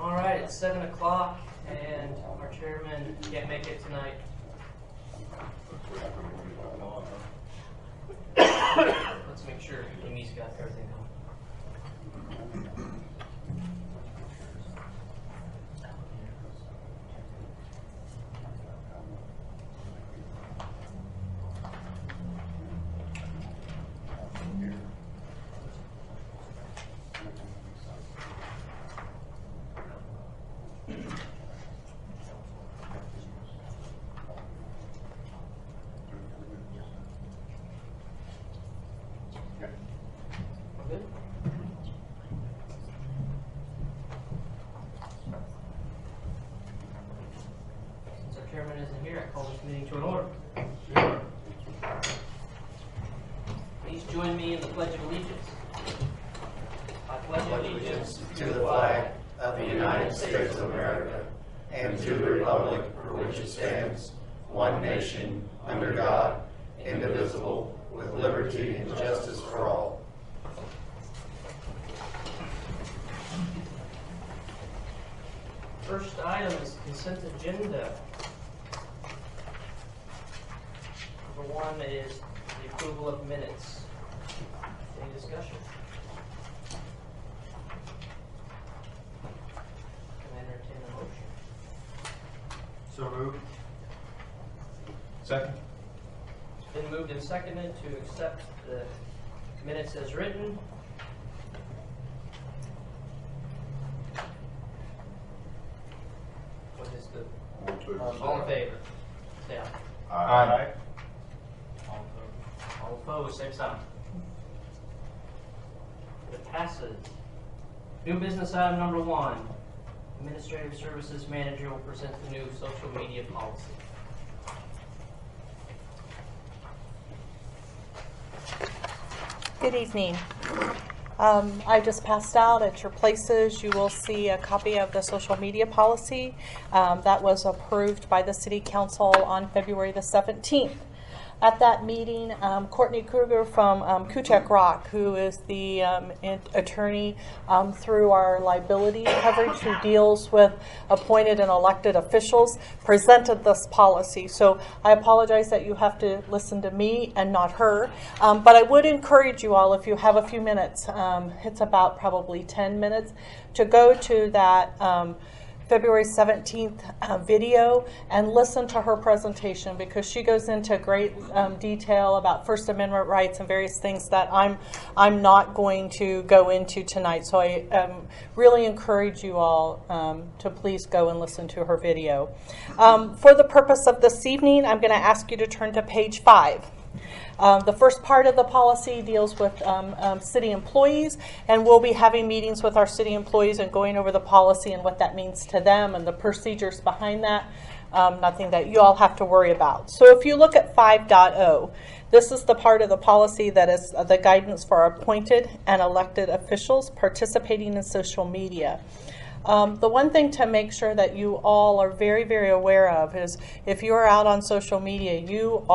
All right, it's 7 o'clock, and our chairman can't make it tonight. Let's make sure Amy's got everything on. Good. Since our chairman isn't here, I call this meeting to an order. Please join me in the Pledge of Allegiance. I pledge allegiance to the flag of the United States of America and to the republic for which it stands, one nation, under God, indivisible, with liberty and justice for all. First item is consent agenda. Number one is the approval of minutes. Any discussion? Can I entertain a motion? So moved. Second. It's been moved and seconded to accept the minutes as written. What is the, all in favor? Say aye. Aye. All opposed, same sign. It passes. New business item number one. Administrative Services Manager will present the new social media policy. Good evening. I just passed out at your places. You will see a copy of the social media policy that was approved by the City Council on February the 17th. At that meeting, Courtney Kruger from Kuchek Rock, who is the attorney through our liability coverage, who deals with appointed and elected officials, presented this policy. So I apologize that you have to listen to me and not her. But I would encourage you all, if you have a few minutes, it's about probably 10 minutes, to go to that February 17th video and listen to her presentation, because she goes into great detail about First Amendment rights and various things that I'm not going to go into tonight. So I really encourage you all to please go and listen to her video. For the purpose of this evening, I'm going to ask you to turn to page 5. The first part of the policy deals with city employees, and we'll be having meetings with our city employees and going over the policy and what that means to them and the procedures behind that. Nothing that you all have to worry about. So if you look at 5.0, this is the part of the policy that is the guidance for appointed and elected officials participating in social media. The one thing to make sure that you all are very, very aware of is if you are out on social media, you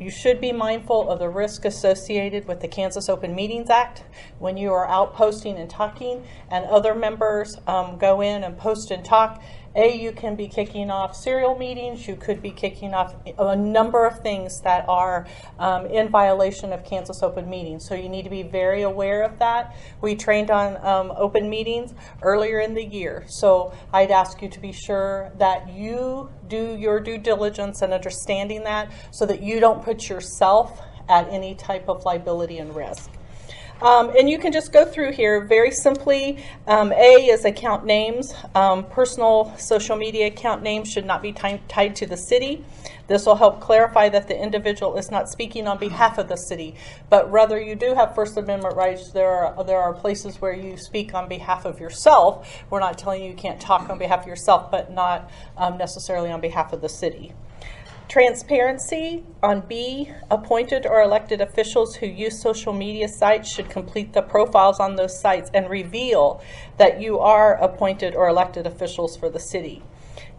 should be mindful of the risk associated with the Kansas Open Meetings Act. When you are out posting and talking and other members go in and post and talk, you can be kicking off serial meetings. You could be kicking off a number of things that are in violation of Kansas Open Meetings. So you need to be very aware of that. We trained on open meetings earlier in the year. So I'd ask you to be sure that you do your due diligence and understanding that, so that you don't put yourself at any type of liability and risk. And you can just go through here very simply. A is account names. Personal social media account names should not be tied to the city. This will help clarify that the individual is not speaking on behalf of the city, but rather you do have First Amendment rights. There are places where you speak on behalf of yourself. We're not telling you can't talk on behalf of yourself, but not necessarily on behalf of the city. Transparency on B, appointed or elected officials who use social media sites should complete the profiles on those sites and reveal that you are appointed or elected officials for the city.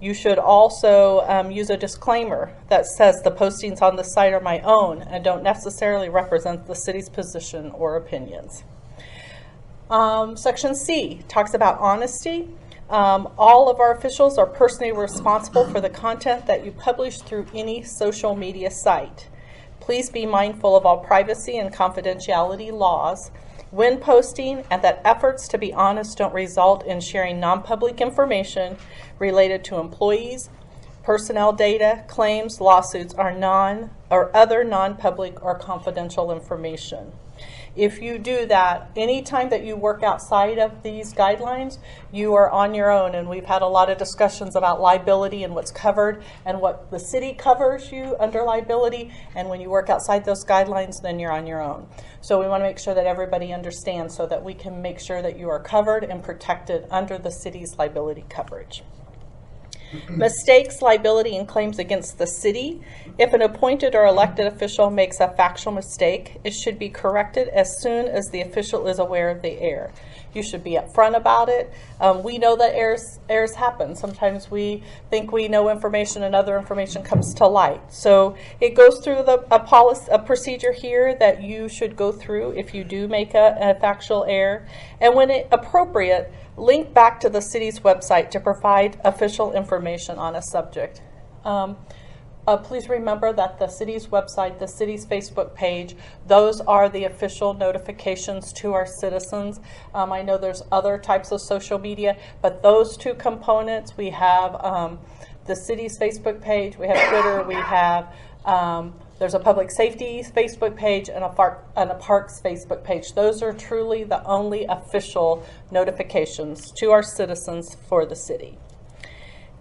You should also use a disclaimer that says the postings on the site are my own. own and don't necessarily represent the city's position or opinions. Section C talks about honesty. All of our officials are personally responsible for the content that you publish through any social media site. Please be mindful of all privacy and confidentiality laws when posting, and that efforts to be honest don't result in sharing non-public information related to employees, personnel data, claims, lawsuits, or other non-public or confidential information. If you do that, anytime that you work outside of these guidelines, you are on your own. And we've had a lot of discussions about liability and what's covered and what the city covers you under liability. And when you work outside those guidelines, then you're on your own. So we want to make sure that everybody understands so that we can make sure that you are covered and protected under the city's liability coverage. Mistakes, liability, and claims against the city. If an appointed or elected official makes a factual mistake, it should be corrected as soon as the official is aware of the error. You should be upfront about it. We know that errors happen. Sometimes we think we know information and other information comes to light. So it goes through a procedure here that you should go through if you do make a factual error. And when appropriate, link back to the city's website to provide official information on a subject. Please remember that the city's website, the city's Facebook page, those are the official notifications to our citizens. I know there's other types of social media, but those two components, we have the city's Facebook page, we have Twitter, we have there's a public safety Facebook page and a parks Facebook page. Those are truly the only official notifications to our citizens for the city.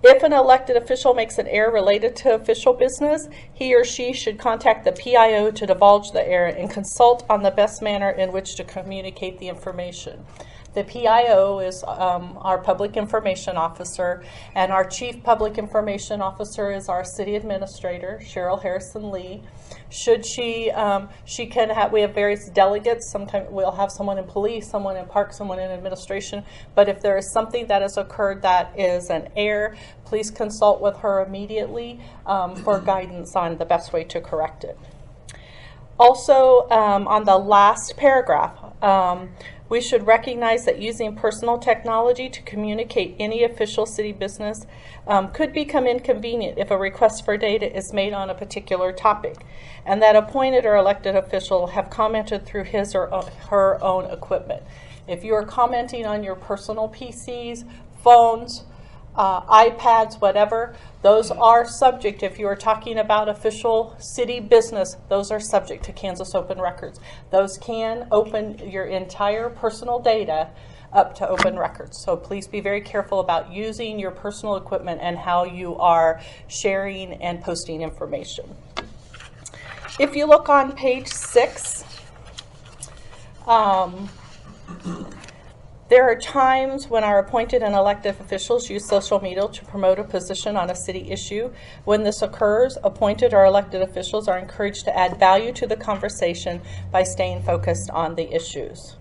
If an elected official makes an error related to official business, he or she should contact the PIO to divulge the error and consult on the best manner in which to communicate the information. The PIO is our public information officer, and our chief public information officer is our city administrator, Cheryl Harrison Lee. Should she can have, we have various delegates. Sometimes we'll have someone in police, someone in parks, someone in administration. But if there is something that has occurred that is an error, please consult with her immediately for guidance on the best way to correct it. Also, on the last paragraph, we should recognize that using personal technology to communicate any official city business could become inconvenient if a request for data is made on a particular topic, and that appointed or elected official have commented through his or her own equipment. If you are commenting on your personal PCs, phones, iPads, whatever, those are subject, if you are talking about official city business, those are subject to Kansas Open Records. Those can open your entire personal data up to open records. So please be very careful about using your personal equipment and how you are sharing and posting information. If you look on page 6, there are times when our appointed and elected officials use social media to promote a position on a city issue. When this occurs, appointed or elected officials are encouraged to add value to the conversation by staying focused on the issues.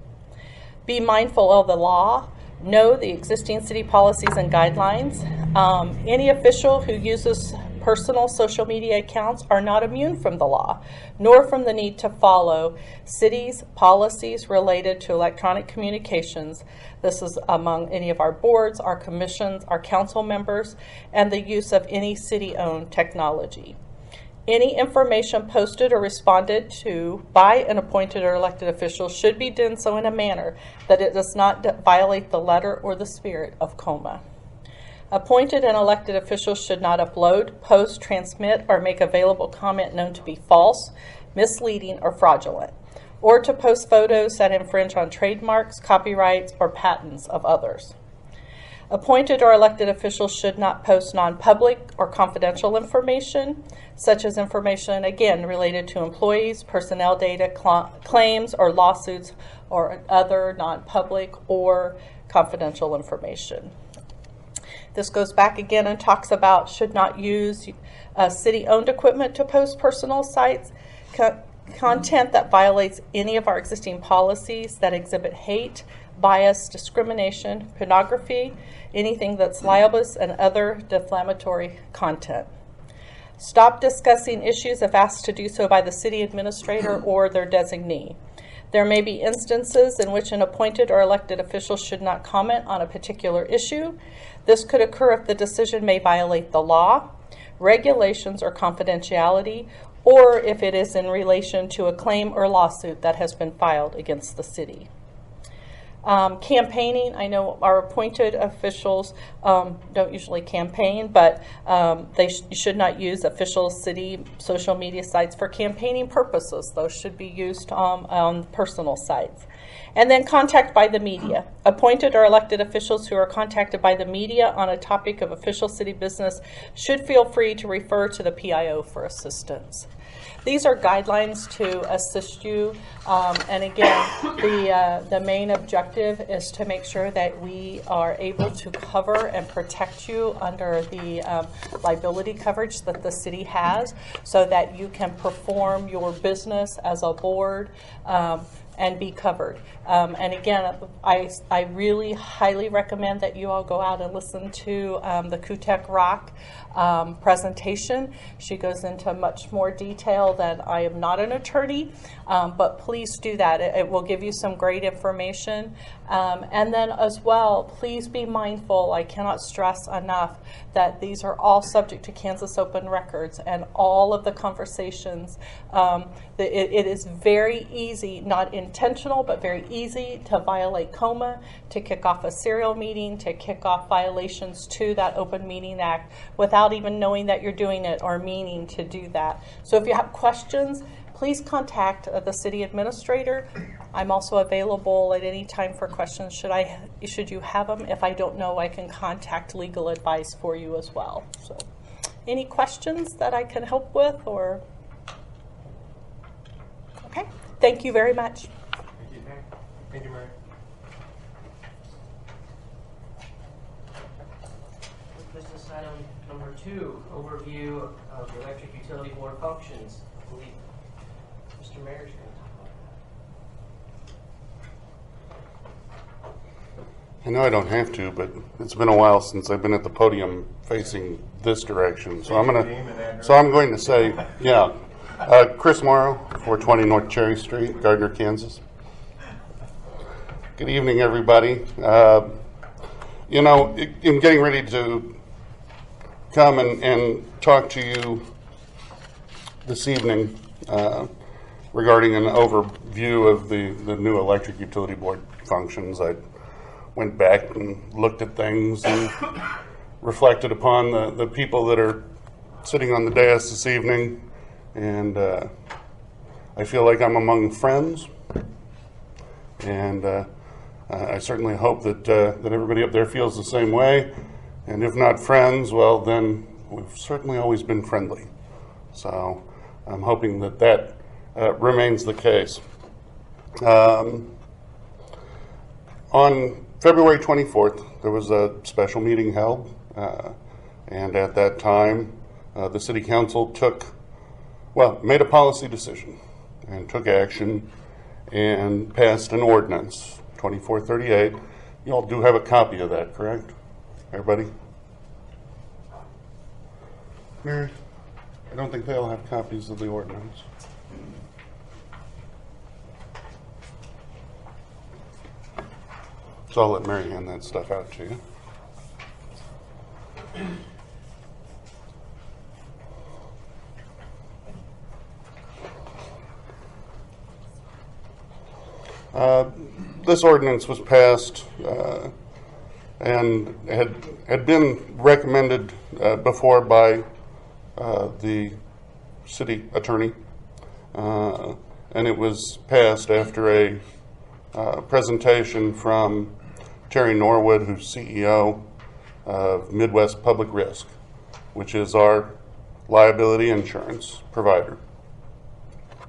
Be mindful of the law. Know the existing city policies and guidelines. Any official who uses personal social media accounts are not immune from the law, nor from the need to follow cities' policies related to electronic communications. This is among any of our boards, our commissions, our council members, and the use of any city-owned technology. Any information posted or responded to by an appointed or elected official should be done so in a manner that it does not violate the letter or the spirit of COMA. Appointed and elected officials should not upload, post, transmit, or make available comment known to be false, misleading, or fraudulent, or to post photos that infringe on trademarks, copyrights, or patents of others. Appointed or elected officials should not post non-public or confidential information, such as information, again, related to employees, personnel data, claims, or lawsuits, or other non-public or confidential information. This goes back again and talks about should not use city-owned equipment to post personal sites, content that violates any of our existing policies that exhibit hate, bias, discrimination, pornography, anything that's libelous, and other defamatory content. Stop discussing issues if asked to do so by the city administrator or their designee. There may be instances in which an appointed or elected official should not comment on a particular issue. This could occur if the decision may violate the law, regulations, or confidentiality, or if it is in relation to a claim or lawsuit that has been filed against the city. Campaigning, I know our appointed officials don't usually campaign, but they should not use official city social media sites for campaigning purposes. Those should be used on personal sites. And then contact by the media. Appointed or elected officials who are contacted by the media on a topic of official city business should feel free to refer to the PIO for assistance. These are guidelines to assist you, and again, the main objective is to make sure that we are able to cover and protect you under the liability coverage that the city has, so that you can perform your business as a board and be covered. And again, I really highly recommend that you all go out and listen to the Kutek Rock presentation. She goes into much more detail than I am not an attorney, but please do that. It will give you some great information. And then as well, please be mindful, I cannot stress enough, that these are all subject to Kansas Open Records, and all of the conversations, it is very easy, not intentional, but very easy to violate COMA, to kick off a serial meeting, to kick off violations to that Open Meeting Act without even knowing that you're doing it or meaning to do that. So if you have questions, please contact the city administrator. I'm also available at any time for questions should you have them. If I don't know, I can contact legal advice for you as well. So any questions that I can help with, or? Okay, thank you very much. Thank you. Thank you, Mary. Business item number 2, overview of the electric utility board functions. I believe Mr. Mayor's going to talk about that. I know I don't have to, but it's been a while since I've been at the podium facing this direction. So I'm going to say, yeah, Chris Morrow, 420 North Cherry Street, Gardner, Kansas. Good evening, everybody. You know, in getting ready to come and talk to you this evening regarding an overview of the new electric utility board functions, I went back and looked at things and reflected upon the people that are sitting on the dais this evening, and I feel like I'm among friends, and I certainly hope that everybody up there feels the same way, and if not friends, well then we've certainly always been friendly. So I'm hoping that remains the case. On February 24th, there was a special meeting held, and at that time, the City Council made a policy decision and took action and passed an ordinance, 2438. You all do have a copy of that, correct? Everybody? Mary? I don't think they all have copies of the ordinance. So I'll let Mary hand that stuff out to you. This ordinance was passed and had been recommended before by the city attorney, and it was passed after a presentation from Terry Norwood, who's CEO of Midwest Public Risk, which is our liability insurance provider.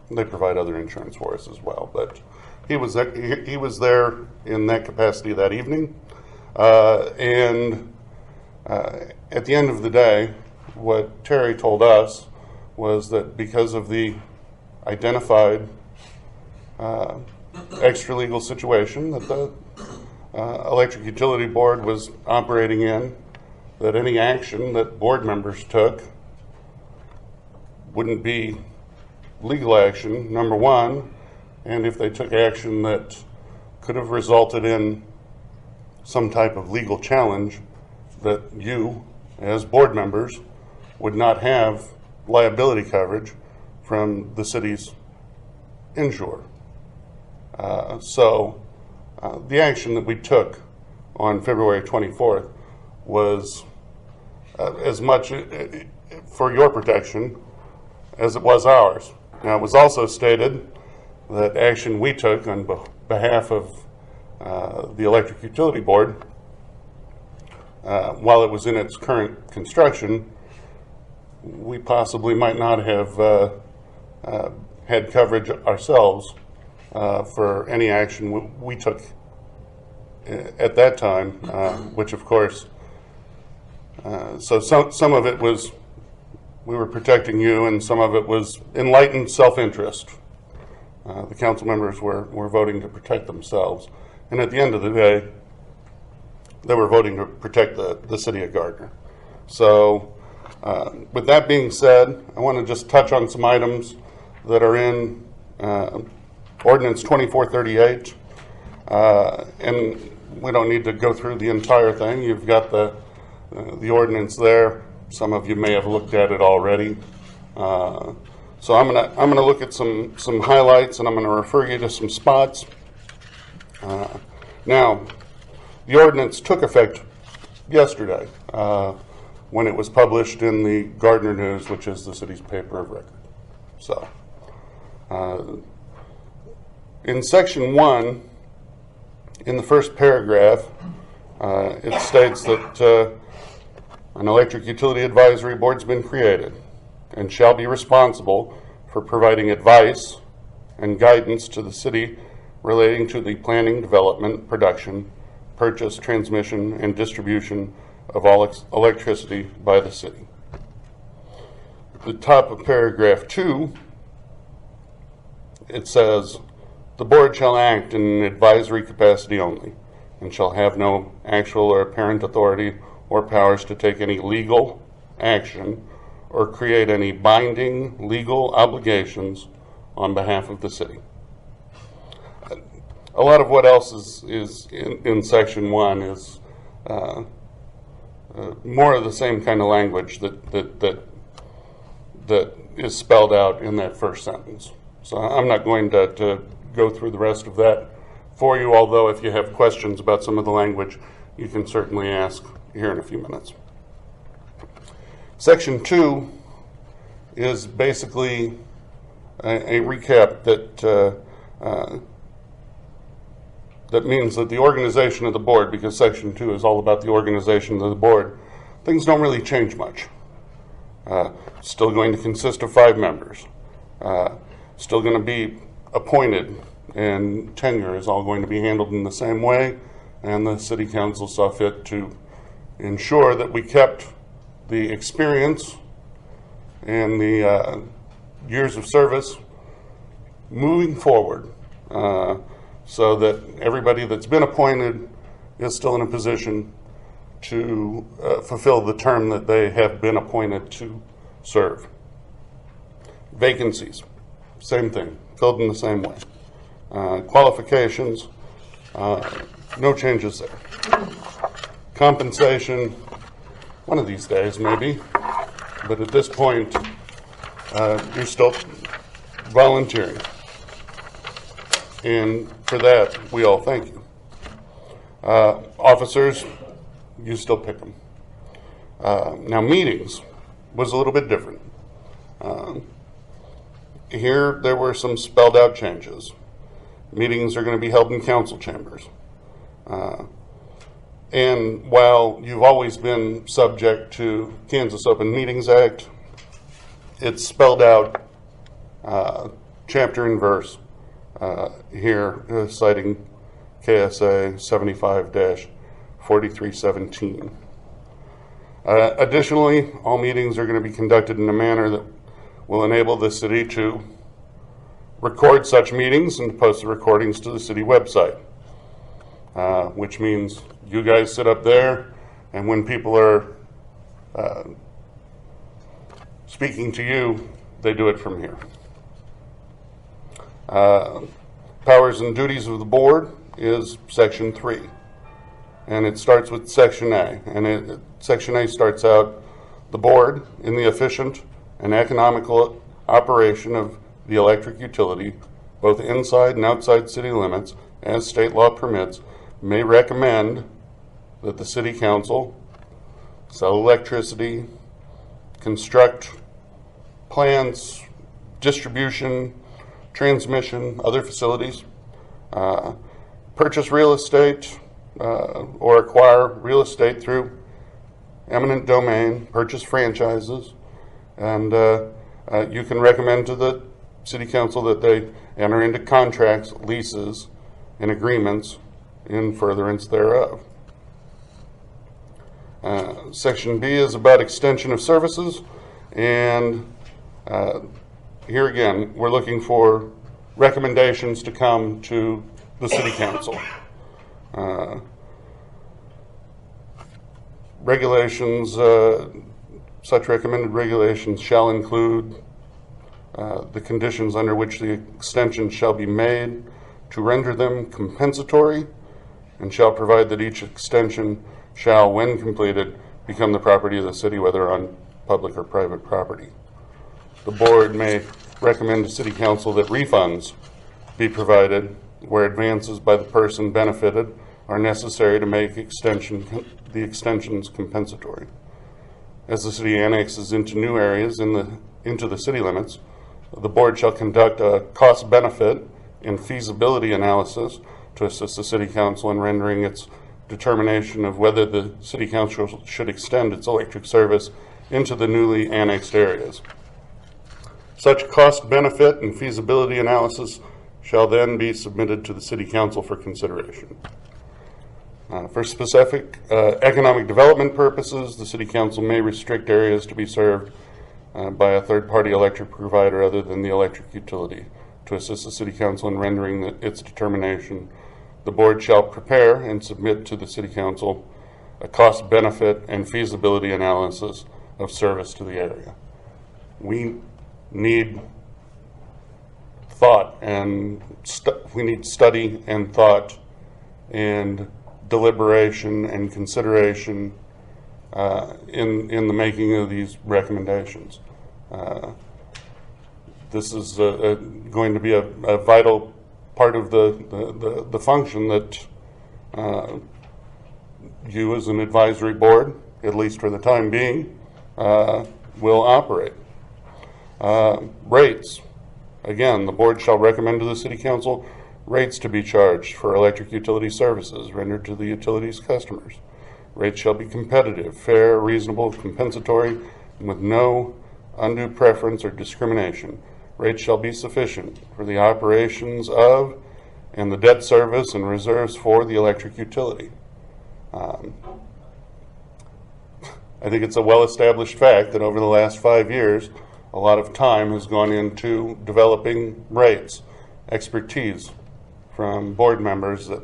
They provide other insurance for us as well, but he was there in that capacity that evening, and at the end of the day, what Terry told us was that because of the identified extra legal situation that the Electric Utility Board was operating in, that any action that board members took wouldn't be legal action, number one, and if they took action that could have resulted in some type of legal challenge, that you, as board members, would not have liability coverage from the city's insurer. So the action that we took on February 24th was as much for your protection as it was ours. Now, it was also stated that action we took on behalf of the Electric Utility Board, while it was in its current construction, we possibly might not have had coverage ourselves for any action we took at that time, which of course, so some of it was we were protecting you, and some of it was enlightened self-interest. The council members were voting to protect themselves, and at the end of the day, they were voting to protect the city of Gardner. So with that being said, I want to just touch on some items that are in Ordinance 2438, and we don't need to go through the entire thing. You've got the ordinance there. Some of you may have looked at it already. So I'm gonna look at some highlights, and I'm gonna refer you to some spots. Now, the ordinance took effect yesterday when it was published in the Gardner News, which is the city's paper of record. So, in section 1, in the first paragraph, it states that an electric utility advisory board's been created and shall be responsible for providing advice and guidance to the city relating to the planning, development, production, purchase, transmission, and distribution of all electricity by the city. At the top of paragraph 2, it says, the board shall act in an advisory capacity only and shall have no actual or apparent authority or powers to take any legal action or create any binding legal obligations on behalf of the city. A lot of what else is in section 1 is more of the same kind of language that is spelled out in that first sentence. So I'm not going to go through the rest of that for you, although if you have questions about some of the language, you can certainly ask here in a few minutes. Section 2 is basically a recap that means that the organization of the board, because section 2 is all about the organization of the board, things don't really change much. Still going to consist of 5 members. Still going to be appointed, and tenure is all going to be handled in the same way, and the city council saw fit to ensure that we kept the experience and the years of service moving forward, so that everybody that's been appointed is still in a position to fulfill the term that they have been appointed to serve. Vacancies, same thing, filled in the same way. Qualifications, no changes there. Compensation, one of these days maybe, but at this point, you're still volunteering. And for that, we all thank you. Officers, you still pick them. Now, meetings was a little bit different. Here, there were some spelled out changes. Meetings are going to be held in council chambers. And while you've always been subject to Kansas Open Meetings Act, it's spelled out chapter and verse here, citing KSA 75-4317. Additionally, all meetings are going to be conducted in a manner that will enable the city to record such meetings and post the recordings to the city website, which means you guys sit up there, and when people are speaking to you, they do it from here. powers and duties of the board is Section 3. And it starts with Section A. And Section A starts out, the board, in the efficient and economical operation of the electric utility, both inside and outside city limits, as state law permits, may recommend that the city council sell electricity, construct plants, distribution, transmission, other facilities, purchase real estate, or acquire real estate through eminent domain, purchase franchises, and you can recommend to the city council that they enter into contracts, leases, and agreements in furtherance thereof. Section B is about extension of services, and here again, we're looking for recommendations to come to the city council. Regulations, such recommended regulations shall include the conditions under which the extension shall be made to render them compensatory, and shall provide that each extension shall, when completed, become the property of the city, whether on public or private property. The board may recommend to city council that refunds be provided where advances by the person benefited are necessary to make the extensions compensatory. As the city annexes into new areas into the city limits, the board shall conduct a cost-benefit and feasibility analysis to assist the city council in rendering its determination of whether the city council should extend its electric service into the newly annexed areas. Such cost-benefit and feasibility analysis shall then be submitted to the city council for consideration. For specific economic development purposes, the city council may restrict areas to be served by a third-party electric provider other than the electric utility. To assist the city council in rendering its determination, the board shall prepare and submit to the city council a cost-benefit and feasibility analysis of service to the area. We need thought, and we need study and thought and deliberation and consideration in the making of these recommendations. This is going to be a vital part of the function that you as an advisory board, at least for the time being, will operate. Rates. Again, the board shall recommend to the city council rates to be charged for electric utility services rendered to the utility's customers. Rates shall be competitive, fair, reasonable, compensatory, and with no undue preference or discrimination. Rates shall be sufficient for the operations of and the debt service and reserves for the electric utility. I think it's a well-established fact that over the last 5 years, a lot of time has gone into developing rates, expertise from board members that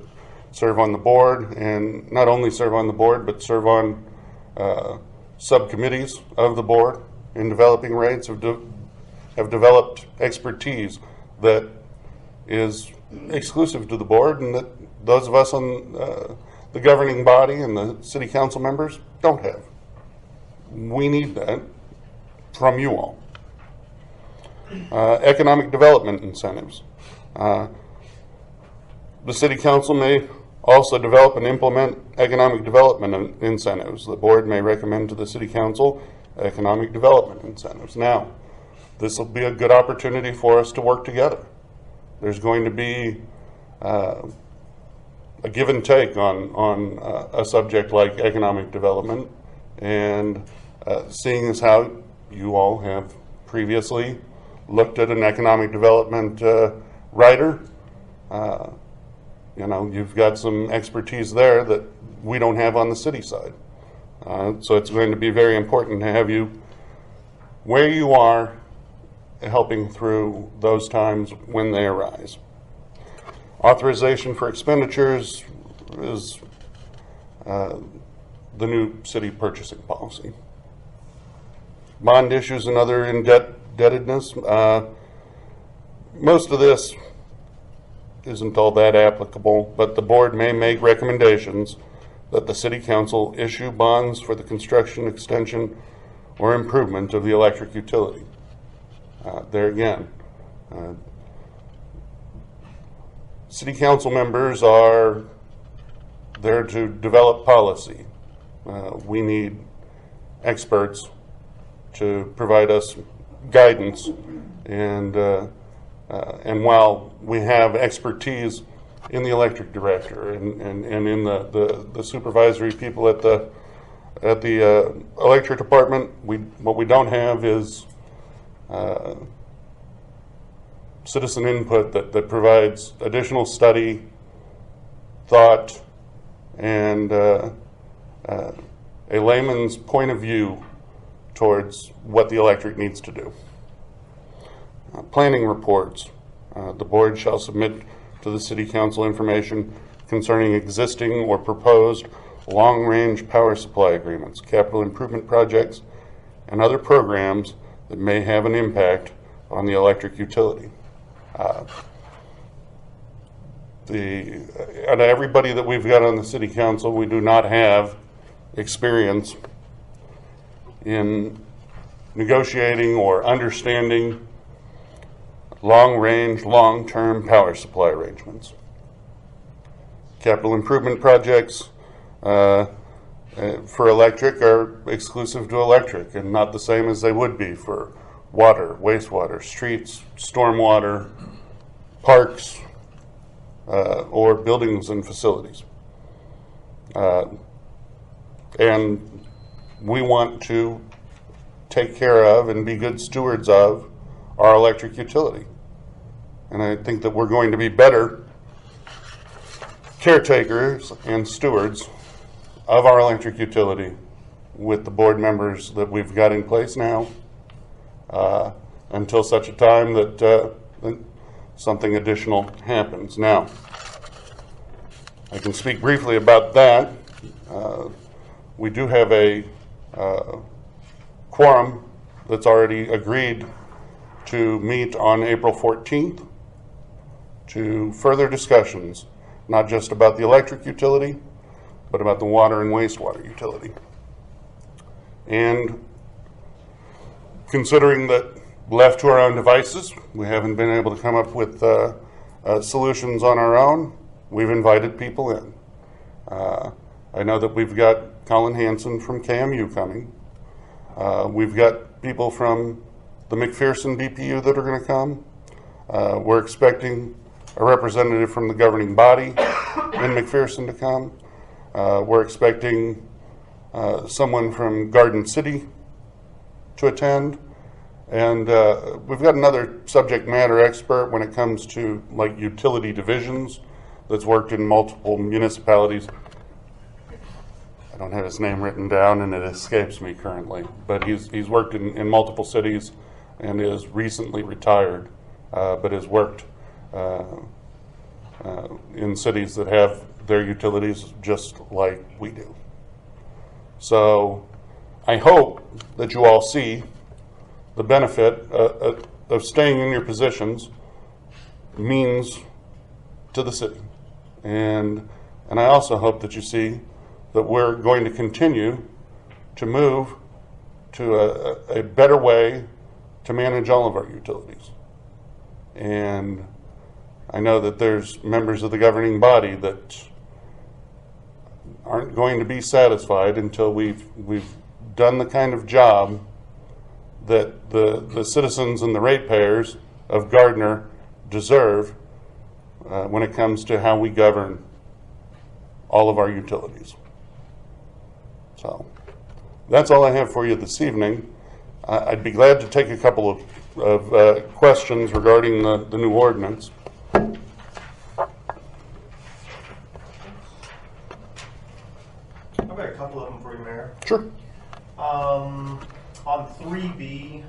serve on the board, and not only serve on the board, but serve on subcommittees of the board in developing rates, have developed expertise that is exclusive to the board, and that those of us on the governing body and the city council members don't have. We need that from you all. Economic development incentives. The city council may also develop and implement economic development incentives. The board may recommend to the city council economic development incentives. Now, this will be a good opportunity for us to work together. There's going to be a give and take on a subject like economic development, and seeing as how you all have previously looked at an economic development rider, you've got some expertise there that we don't have on the city side. So it's going to be very important to have you where you are, helping through those times when they arise. Authorization for expenditures is the new city purchasing policy. Bond issues and other indebtedness. Most of this isn't all that applicable, but the board may make recommendations that the city council issue bonds for the construction, extension, or improvement of the electric utility. There again, city council members are there to develop policy. We need experts to provide us guidance, and while we have expertise in the electric director and in the supervisory people at the electric department, what we don't have is citizen input that provides additional study, thought, and a layman's point of view towards what the electric needs to do. Planning reports. The board shall submit to the city council information concerning existing or proposed long-range power supply agreements, capital improvement projects, and other programs that may have an impact on the electric utility. Out of everybody that we've got on the city council, we do not have experience in negotiating or understanding long-range, long-term power supply arrangements. Capital improvement projects for electric are exclusive to electric and not the same as they would be for water, wastewater, streets, stormwater, parks, or buildings and facilities. And we want to take care of and be good stewards of our electric utility. And I think that we're going to be better caretakers and stewards of our electric utility with the board members that we've got in place now, until such a time that something additional happens. Now, I can speak briefly about that. We do have a quorum that's already agreed to meet on April 14th to further discussions, not just about the electric utility, but about the water and wastewater utility. And considering that left to our own devices, we haven't been able to come up with solutions on our own, we've invited people in. I know that we've got Colin Hansen from KMU coming. We've got people from the McPherson DPU that are going to come. We're expecting a representative from the governing body in McPherson to come. We're expecting someone from Garden City to attend. And we've got another subject matter expert when it comes to like utility divisions that's worked in multiple municipalities. I don't have his name written down and it escapes me currently, but he's worked in multiple cities and is recently retired, but has worked in cities that have their utilities just like we do. So I hope that you all see the benefit of staying in your positions means to the city. And I also hope that you see that we're going to continue to move to a better way to manage all of our utilities. And I know that there's members of the governing body that aren't going to be satisfied until we've done the kind of job that the citizens and the ratepayers of Gardner deserve when it comes to how we govern all of our utilities. So that's all I have for you this evening. I'd be glad to take a couple of questions regarding the new ordinance. I've got a couple of them for you, Mayor. Sure. On 3B,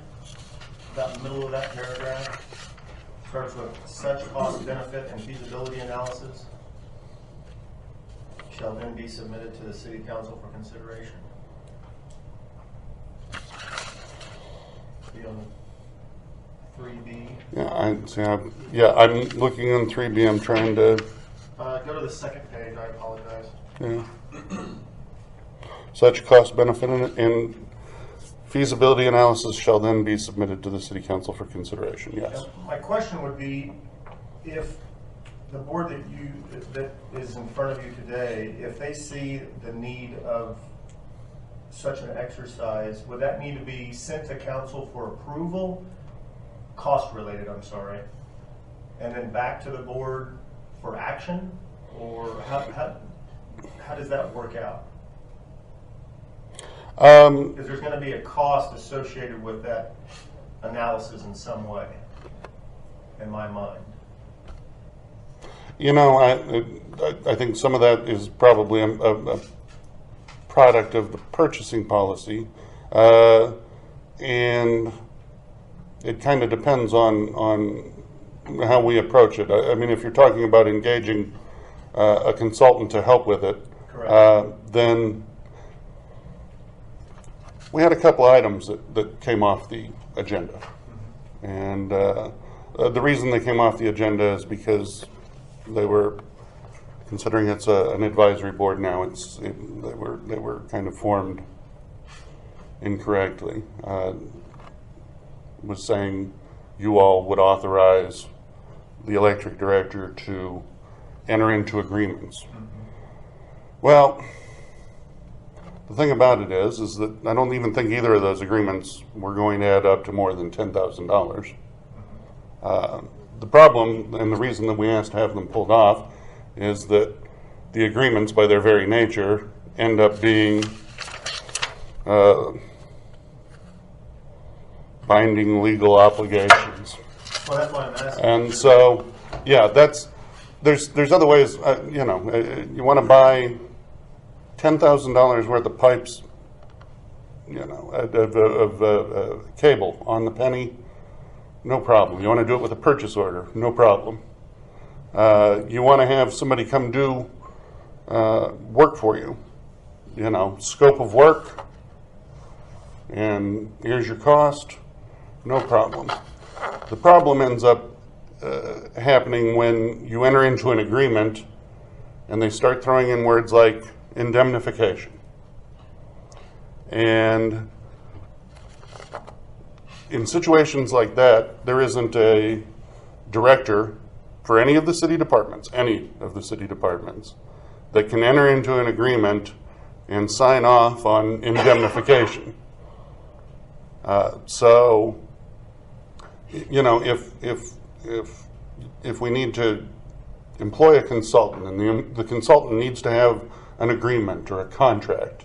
about middle of that paragraph, starts with such cost benefit and feasibility analysis shall then be submitted to the City Council for consideration. 3B. Yeah, I'm looking on 3B. I'm trying to. Go to the second page. I apologize. Yeah. Such cost benefit and feasibility analysis shall then be submitted to the city council for consideration. Yes. My question would be, if the board that is in front of you today, if they see the need of such an exercise, would that need to be sent to council for approval, cost related, I'm sorry, and then back to the board for action, or how does that work out? Because there's going to be a cost associated with that analysis in some way, in my mind. You know, I think some of that is probably a product of the purchasing policy, and it kind of depends on how we approach it. I mean, if you're talking about engaging a consultant to help with it, then we had a couple items that came off the agenda. And the reason they came off the agenda is because they were, considering it's an advisory board now, they were kind of formed incorrectly. Was saying you all would authorize the electric director to enter into agreements. Well, the thing about it is that I don't even think either of those agreements were going to add up to more than $10,000. The problem, and the reason that we asked to have them pulled off, is that the agreements, by their very nature, end up being binding legal obligations. Well, that's why I'm asking. And so, yeah, there's other ways. You know, you want to buy $10,000 worth of pipes, you know, of cable on the penny, no problem. You want to do it with a purchase order, no problem. You want to have somebody come do work for you, you know, scope of work, and here's your cost, no problem. The problem ends up happening when you enter into an agreement and they start throwing in words like indemnification. And in situations like that, there isn't a director for any of the city departments, that can enter into an agreement and sign off on indemnification. So, you know, if we need to employ a consultant and the consultant needs to have an agreement or a contract,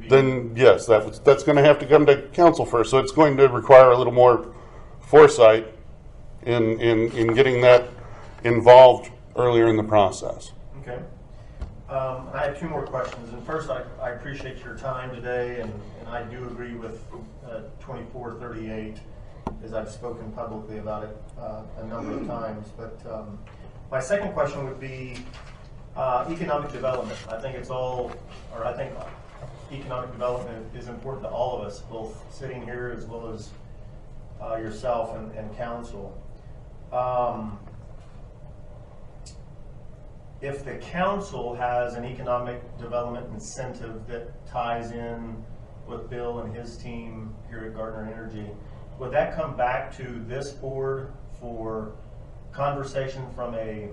then yes, that's going to have to come to council first. So it's going to require a little more foresight in getting that involved earlier in the process. Okay. I have two more questions. And first, I appreciate your time today, and I do agree with 2438, as I've spoken publicly about it a number of times. But my second question would be economic development. I think economic development is important to all of us, both sitting here as well as yourself and council. If the council has an economic development incentive that ties in with Bill and his team here at Gardner Energy, would that come back to this board for conversation from a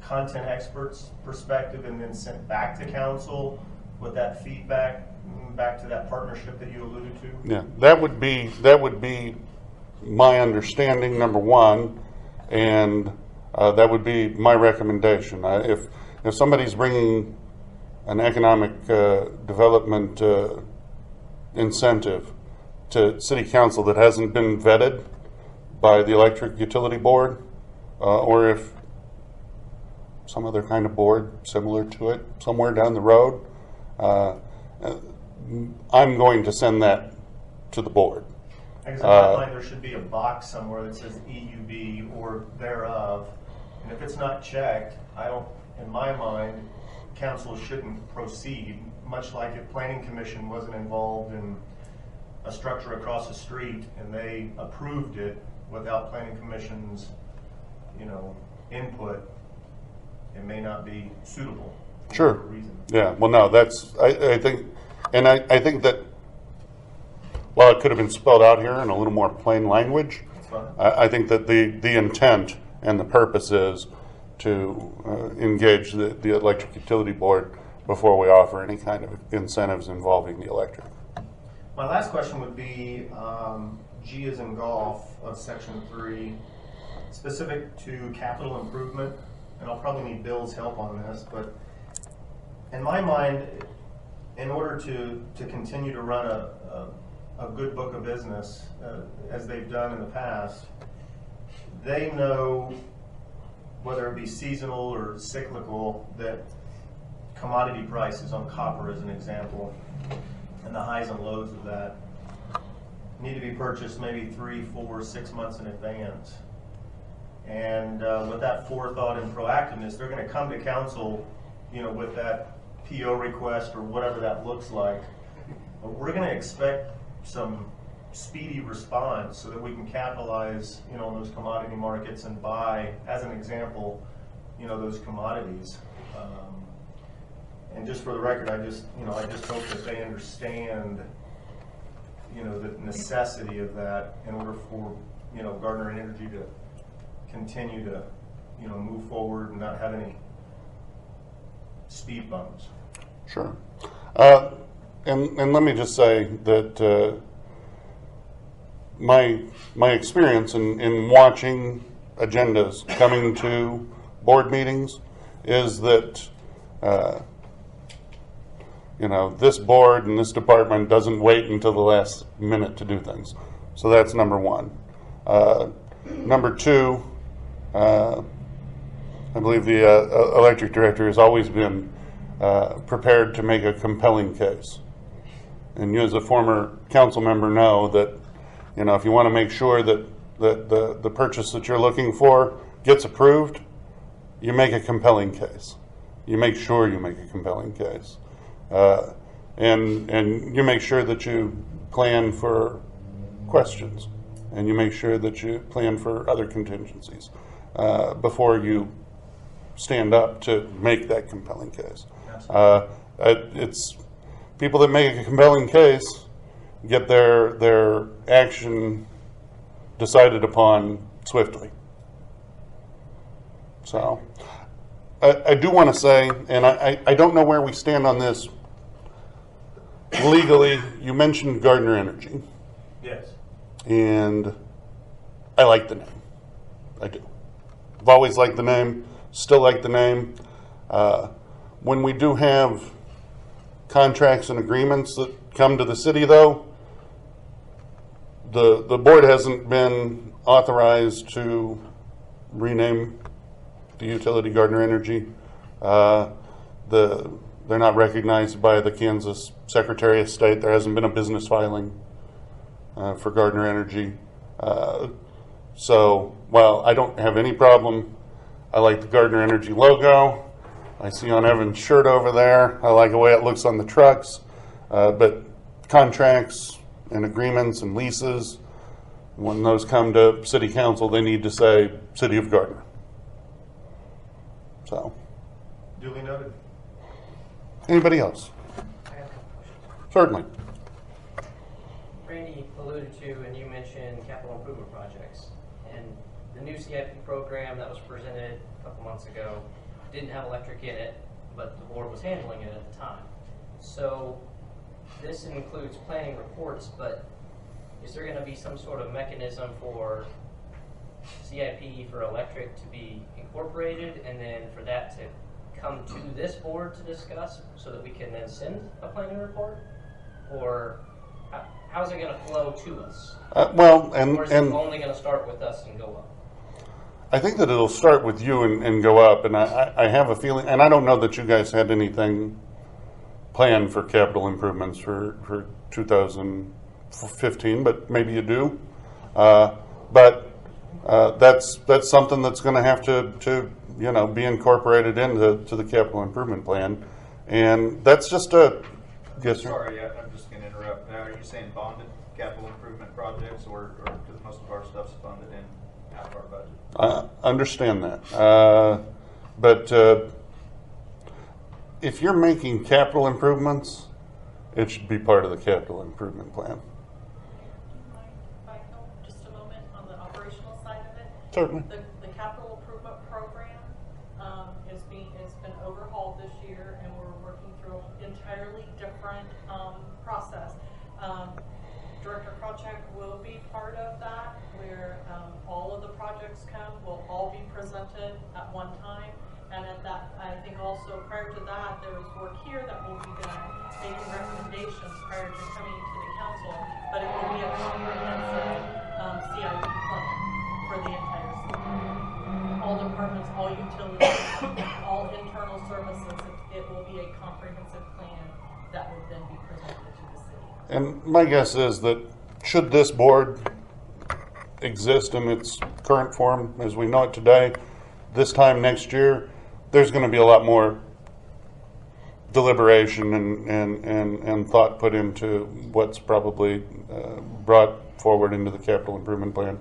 content expert's perspective and then sent back to council with that feedback back to that partnership that you alluded to? Yeah, that would be my understanding, number one, and that would be my recommendation. If somebody's bringing an economic development incentive to city council that hasn't been vetted by the electric utility board, or if some other kind of board similar to it somewhere down the road, I'm going to send that to the board. Because in my mind, there should be a box somewhere that says EUB or thereof, and if it's not checked, in my mind, council shouldn't proceed, much like if planning commission wasn't involved in a structure across the street and they approved it, without planning commission's, input, it may not be suitable. For Sure. whatever reason. Yeah, well, no, that's, I think, and I think that, while it could have been spelled out here in a little more plain language, That's fine. I think that the intent and the purpose is to engage the electric utility board before we offer any kind of incentives involving the electric. My last question would be, G as in golf of section 3, specific to capital improvement, and I'll probably need Bill's help on this, but in my mind, in order to continue to run a good book of business, as they've done in the past, they know, whether it be seasonal or cyclical, that commodity prices on copper, as an example, and the highs and lows of that need to be purchased maybe 3, 4, 6 months in advance. And with that forethought and proactiveness, they're going to come to council, with that PO request or whatever that looks like. But we're going to expect some speedy response so that we can capitalize, on those commodity markets and buy, as an example, those commodities. And just for the record, I just hope that they understand, the necessity of that in order for, Gardner Energy to continue to, move forward and not have any speed bumps. Sure. And let me just say that my experience in watching agendas coming to board meetings is that this board and this department doesn't wait until the last minute to do things. So that's number one. Number two, I believe the electric director has always been prepared to make a compelling case. And you as a former council member know that, if you want to make sure that the purchase that you're looking for gets approved, you make a compelling case. You make sure you make a compelling case. And you make sure that you plan for questions, and you make sure that you plan for other contingencies before you stand up to make that compelling case. It's people that make a compelling case get their action decided upon swiftly. So I do want to say, and I don't know where we stand on this legally. You mentioned Gardner Energy. Yes. And I like the name. I do. I've always liked the name, still like the name. When we do have contracts and agreements that come to the city, though, the board hasn't been authorized to rename the utility Gardner Energy. They're not recognized by the Kansas Secretary of State. There hasn't been a business filing for Gardner Energy. So while I don't have any problem, I like the Gardner Energy logo. I see on Evan's shirt over there. I like the way it looks on the trucks. But contracts and agreements and leases, when those come to City Council, they need to say City of Gardner. So, Duly noted. anybody else? I have a couple questions. Certainly. Randy alluded to, and you mentioned capital improvement projects. And the new CIP program that was presented a couple months ago didn't have electric in it, but the board was handling it at the time. So this includes planning reports, but is there going to be some sort of mechanism for CIP for electric to be incorporated, and then for that to come to this board to discuss so that we can then send a planning report? Or how's it going to flow to us? Or is it only going to start with us and go up? I think that it'll start with you and go up, and I have a feeling, and I don't know that you guys had anything planned for capital improvements for 2015, but maybe you do. But that's something that's going to have to be incorporated into the capital improvement plan, and that's just Yes, sir. Sorry, I'm just going to interrupt. Now, are you saying bonded capital improvement projects, or does most of our stuff's funded in out of our budget? I understand that. But if you're making capital improvements, it should be part of the capital improvement plan. Michael, just a moment on the operational side of it. Certainly. The capital improvement program has been overhauled this year, and we're working through an entirely different process. Director Krawcheck will be part of that, where all of the projects will all be presented at one time. And at that, I think also prior to that, there was work here that will be done, making recommendations prior to coming to the council, but it will be a comprehensive CIP plan for the entire city. All departments, all utilities, all internal services, it will be a comprehensive plan that would then be presented to the city. And my guess is that should this board exist in its current form as we know it today, this time next year, there's going to be a lot more deliberation and thought put into what's probably brought forward into the capital improvement plan.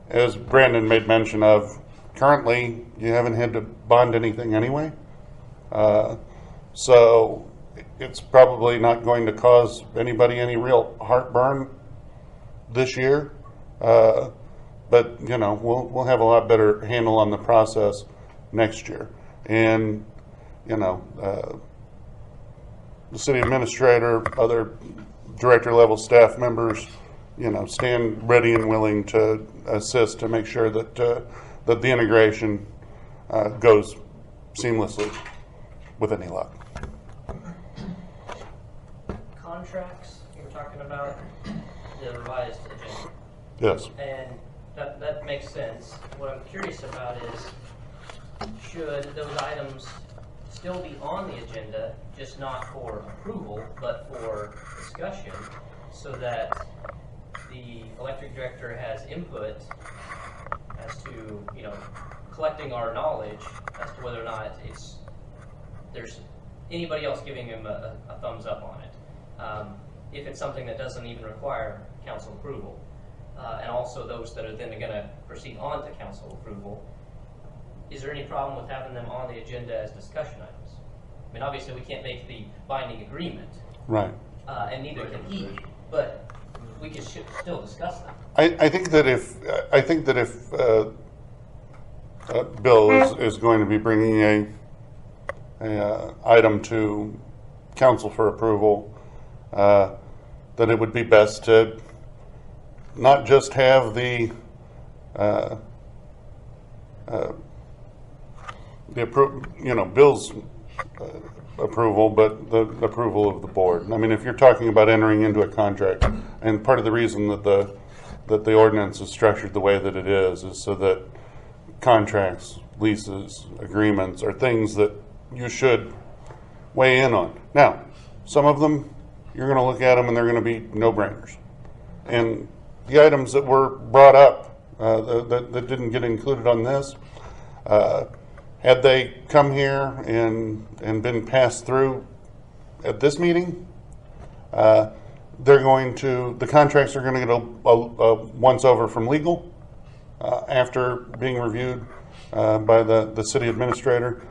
As Brandon made mention of, currently you haven't had to bond anything anyway. So it's probably not going to cause anybody any real heartburn this year. But you know, we'll have a lot better handle on the process next year. And you know, the city administrator, other director level staff members, you know, stand ready and willing to assist to make sure that that the integration goes seamlessly with any luck. Contracts, you were talking about the revised agenda. Yes. And that makes sense. What I'm curious about is, should those items still be on the agenda, just not for approval, but for discussion, so that the electric director has input as to, you know, collecting our knowledge as to whether or not there's anybody else giving him a thumbs up on it. If it's something that doesn't even require council approval. And also those that are then going to proceed on to council approval. Is there any problem with having them on the agenda as discussion items? I mean, obviously we can't make the binding agreement, Right. And neither can he, but we can still discuss them. I think that if Bill is going to be bringing a item to council for approval, then it would be best to not just have the Bill's approval, but the approval of the board. I mean, if you're talking about entering into a contract, and part of the reason that the ordinance is structured the way that it is so that contracts, leases, agreements are things that you should weigh in on. Now, some of them, you're going to look at them and they're going to be no-brainers. And the items that were brought up that didn't get included on this, had they come here and been passed through at this meeting, the contracts are going to get a once over from legal after being reviewed by the city administrator,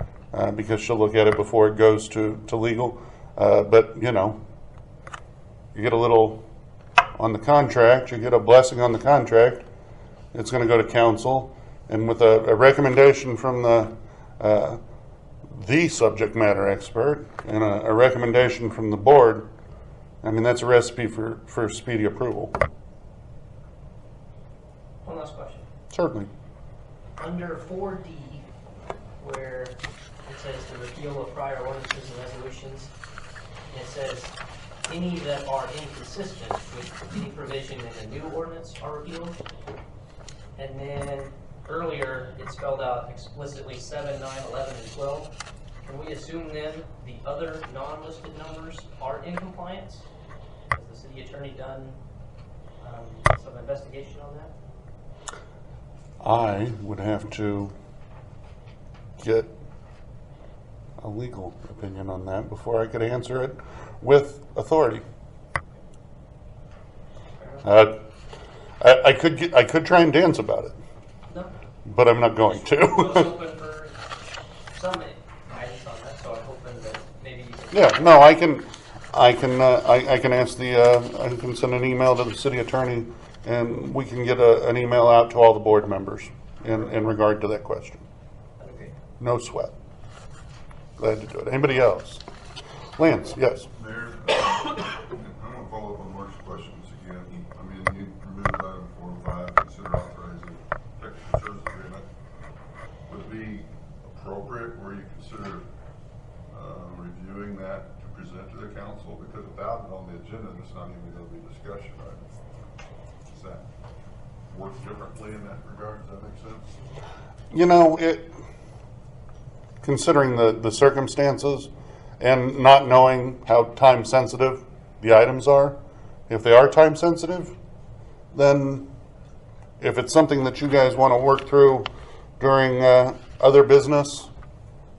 because she'll look at it before it goes to legal. But you know, you get a little on the contract, you get a blessing on the contract, it's going to go to council, and with a recommendation from the subject matter expert and a recommendation from the board, I mean, that's a recipe for speedy approval. One last question. Certainly. Under 4D, where it says the repeal of prior ordinances and resolutions, it says any that are inconsistent with any provision in the new ordinance are repealed. And then earlier it spelled out explicitly 7, 9, 11, and 12. Can we assume then the other non-listed numbers are in compliance? Has the city attorney done some investigation on that? I would have to get a legal opinion on that before I could answer it. with authority. I could try and dance about it, No. but I'm not going I was to. hoping for some guidance on that, so I'm hoping that maybe you can. Yeah, no, I can ask I can send an email to the city attorney, and we can get an email out to all the board members in regard to that question. That'd be great. No sweat. Glad to do it. Anybody else? Lance, yes. Mayor, I'm going to follow up on Mark's questions again. I mean, you removed item 4 and 5, consider authorizing technical service agreement. Would it be appropriate where you consider reviewing that to present to the council? Because without it on the agenda, it's not even going to be discussion, right? Does that work differently in that regard? Does that make sense? You know, considering the circumstances and not knowing how time sensitive the items are, if they are time sensitive, then if it's something that you guys want to work through during other business,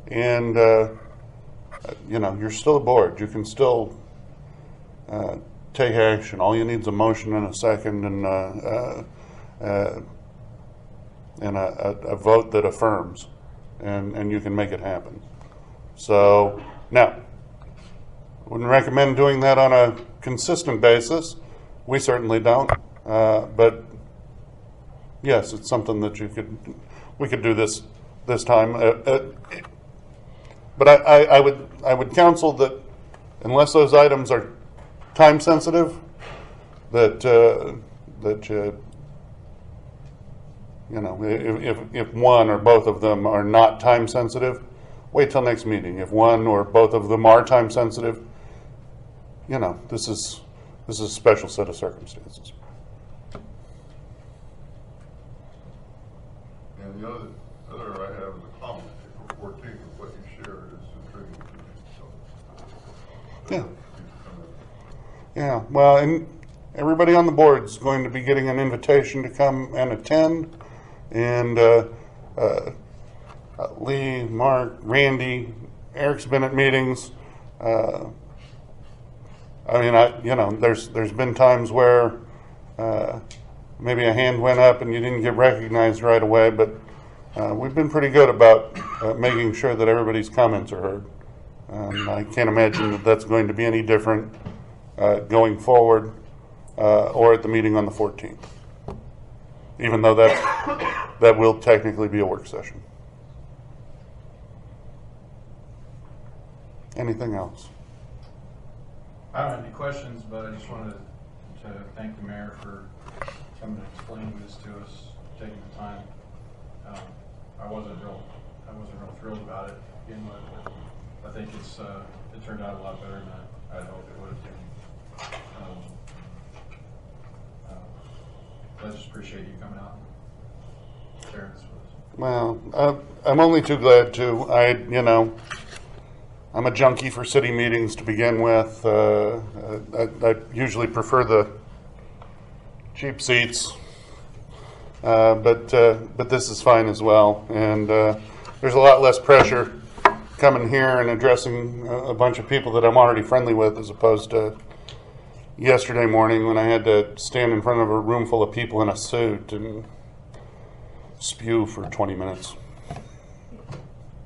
and you're still a board, you can still take action. All you need is a motion and a second and a vote that affirms, and you can make it happen. So now, wouldn't recommend doing that on a consistent basis. We certainly don't. But yes, it's something that we could do this time. But I would counsel that unless those items are time sensitive, that if one or both of them are not time sensitive, wait till next meeting. If one or both of them are time sensitive, this is a special set of circumstances. And the other I have is a comment. April 14th of what you shared is intriguing to me. So, Yeah. Yeah, well, and everybody on the board is going to be getting an invitation to come and attend. And Lee, Mark, Randy, Eric's been at meetings. There's been times where maybe a hand went up and you didn't get recognized right away, but we've been pretty good about making sure that everybody's comments are heard. I can't imagine that that's going to be any different going forward or at the meeting on the 14th, even though that will technically be a work session. Anything else? I don't have any questions, but I just wanted to thank the mayor for coming and explaining this to us, taking the time. I wasn't real thrilled about it to begin with, but I think it turned out a lot better than I'd hoped it would have taken. I just appreciate you coming out and sharing this with us. Well, I'm only too glad to. I'm a junkie for city meetings to begin with. I usually prefer the cheap seats, but this is fine as well. And there's a lot less pressure coming here and addressing a bunch of people that I'm already friendly with, as opposed to yesterday morning when I had to stand in front of a room full of people in a suit and spew for 20 minutes.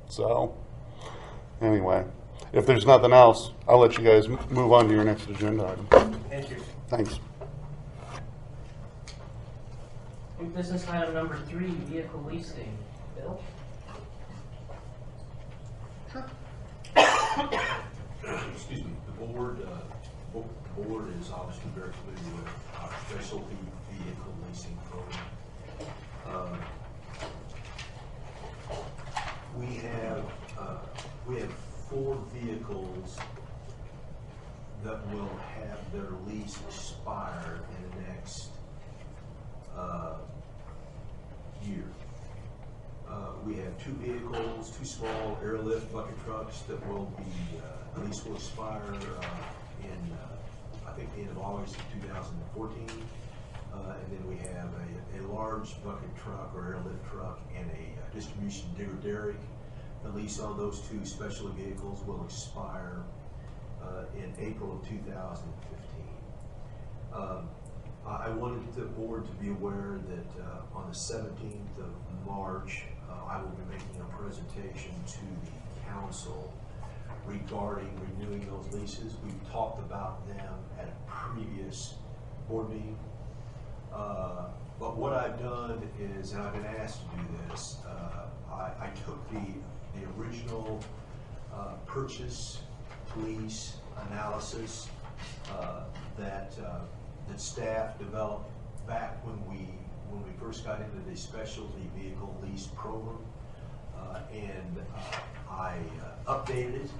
So, anyway, if there's nothing else, I'll let you guys move on to your next agenda item. Thank you. Thanks. New business item number 3, vehicle leasing. Bill? Excuse me, the board is obviously very familiar with our specialty vehicle leasing program. We have 4 vehicles that will have their lease expire in the next year. We have 2 vehicles, 2 small airlift bucket trucks that will be, the lease will expire in, I think, the end of August of 2014. And then we have a large bucket truck or airlift truck and a distribution digger derrick. The lease on those 2 specialty vehicles will expire in April of 2015. I wanted the board to be aware that on the 17th of March, I will be making a presentation to the council regarding renewing those leases. We've talked about them at a previous board meeting. But what I've done is, and I've been asked to do this, I took the original purchase lease analysis that staff developed back when we first got into the specialty vehicle lease program, and I updated it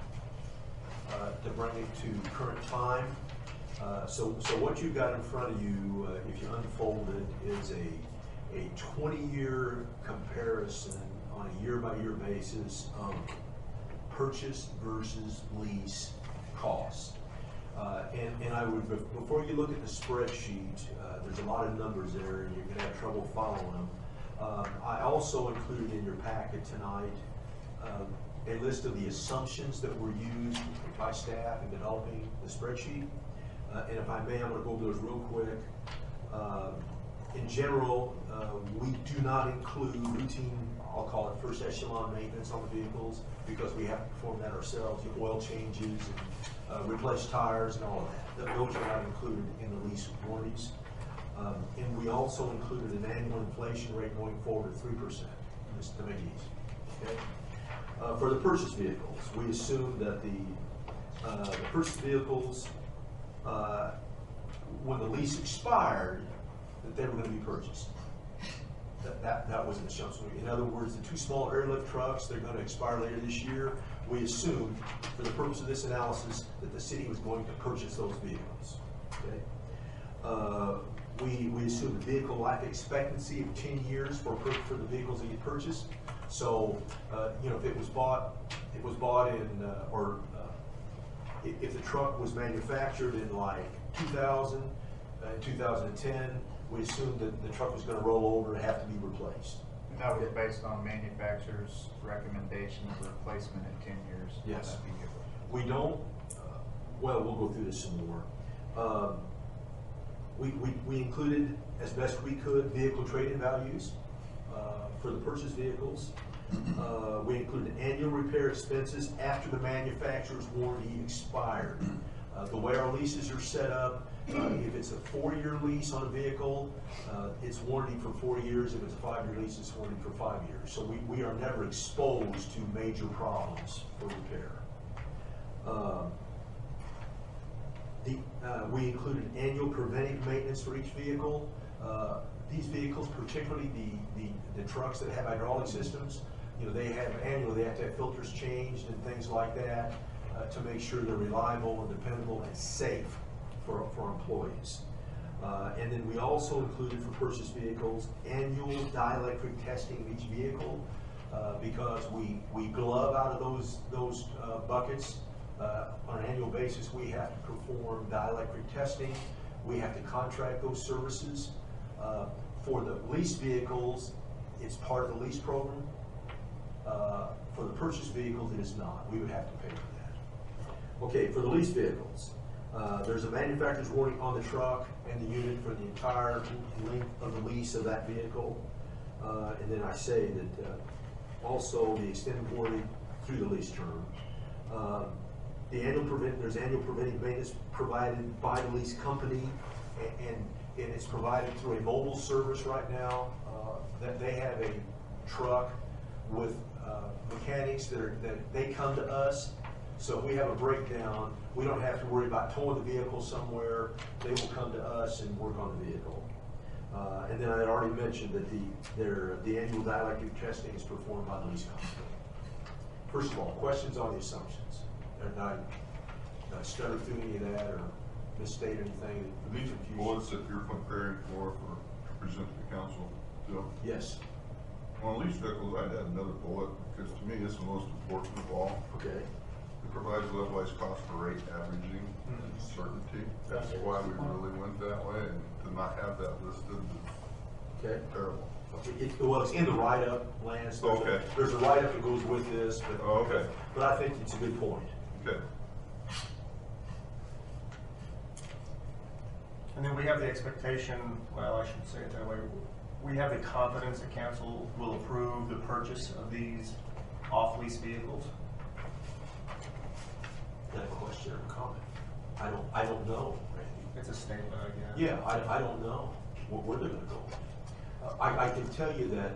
to bring it to current time. So what you've got in front of you, if you unfold it, is a 20-year comparison on a year-by-year basis of purchase versus lease costs. And I would, before you look at the spreadsheet, there's a lot of numbers there, and you're going to have trouble following them. I also included in your packet tonight a list of the assumptions that were used by staff in developing the spreadsheet. And if I may, I'm going to go over those real quick. In general, we do not include routine, I'll call it first echelon maintenance on the vehicles, because we have to perform that ourselves, oil changes, and replace tires and all of that. Those are not included in the lease warranties. And we also included an annual inflation rate going forward of 3%, just to make it easy. Okay? For the purchase vehicles, we assume that the purchase vehicles, when the lease expired, that they were going to be purchased. That was an assumption. In other words, the two small airlift trucks, they're going to expire later this year. We assumed, for the purpose of this analysis, that the city was going to purchase those vehicles. Okay? We assumed a vehicle life expectancy of 10 years for the vehicles that you purchased. So, if it was bought in, if the truck was manufactured in like 2000, 2010, we assumed that the truck was going to roll over and have to be replaced. That was based on manufacturer's recommendation of replacement in 10 years. Yes. We don't, well, we'll go through this some more. We included, as best we could, vehicle trade-in values for the purchase vehicles. We included annual repair expenses after the manufacturer's warranty expired. The way our leases are set up, if it's a 4-year lease on a vehicle, it's warranted for 4 years. If it's a 5-year lease, it's warranted for 5 years. So we are never exposed to major problems for repair. We included annual preventive maintenance for each vehicle. These vehicles, particularly the trucks that have hydraulic systems, they have annually, they have to have filters changed and things like that to make sure they're reliable and dependable and safe for employees. And then we also included for purchase vehicles annual dielectric testing of each vehicle because we glove out of those buckets. On an annual basis, we have to perform dielectric testing. We have to contract those services. For the lease vehicles, it's part of the lease program. For the purchase vehicles, it is not. We would have to pay for that. Okay, for the lease vehicles, there's a manufacturer's warranty on the truck and the unit for the entire length of the lease of that vehicle. And then I say that also the extended warranty through the lease term. There's annual preventive maintenance provided by the lease company, and it's provided through a mobile service right now. That they have a truck with mechanics that they come to us. So if we have a breakdown, we don't have to worry about towing the vehicle somewhere. They will come to us and work on the vehicle. And then I had already mentioned that the annual dielectric testing is performed by the lease company. First of all, questions on the assumptions? Did I stutter through any of that or misstate anything? These bullets that you're preparing to present to the council, Joe? Yes. On lease vehicles, I'd add another bullet, because to me, it's the most important of all. Okay. It provides levelized cost for rate averaging and certainty. That's why we really went that way, and to not have that listed is Okay. terrible. Well, it's in the write-up, Lance. There's a write-up that goes with this, but I think it's a good point. Okay. And then we have the expectation, well, I should say it that way, we have the confidence that council will approve the purchase of these off-lease vehicles? Is that a question or a comment? I don't know, Randy. It's a statement, I guess. Yeah, I don't know where they're gonna go. I can tell you that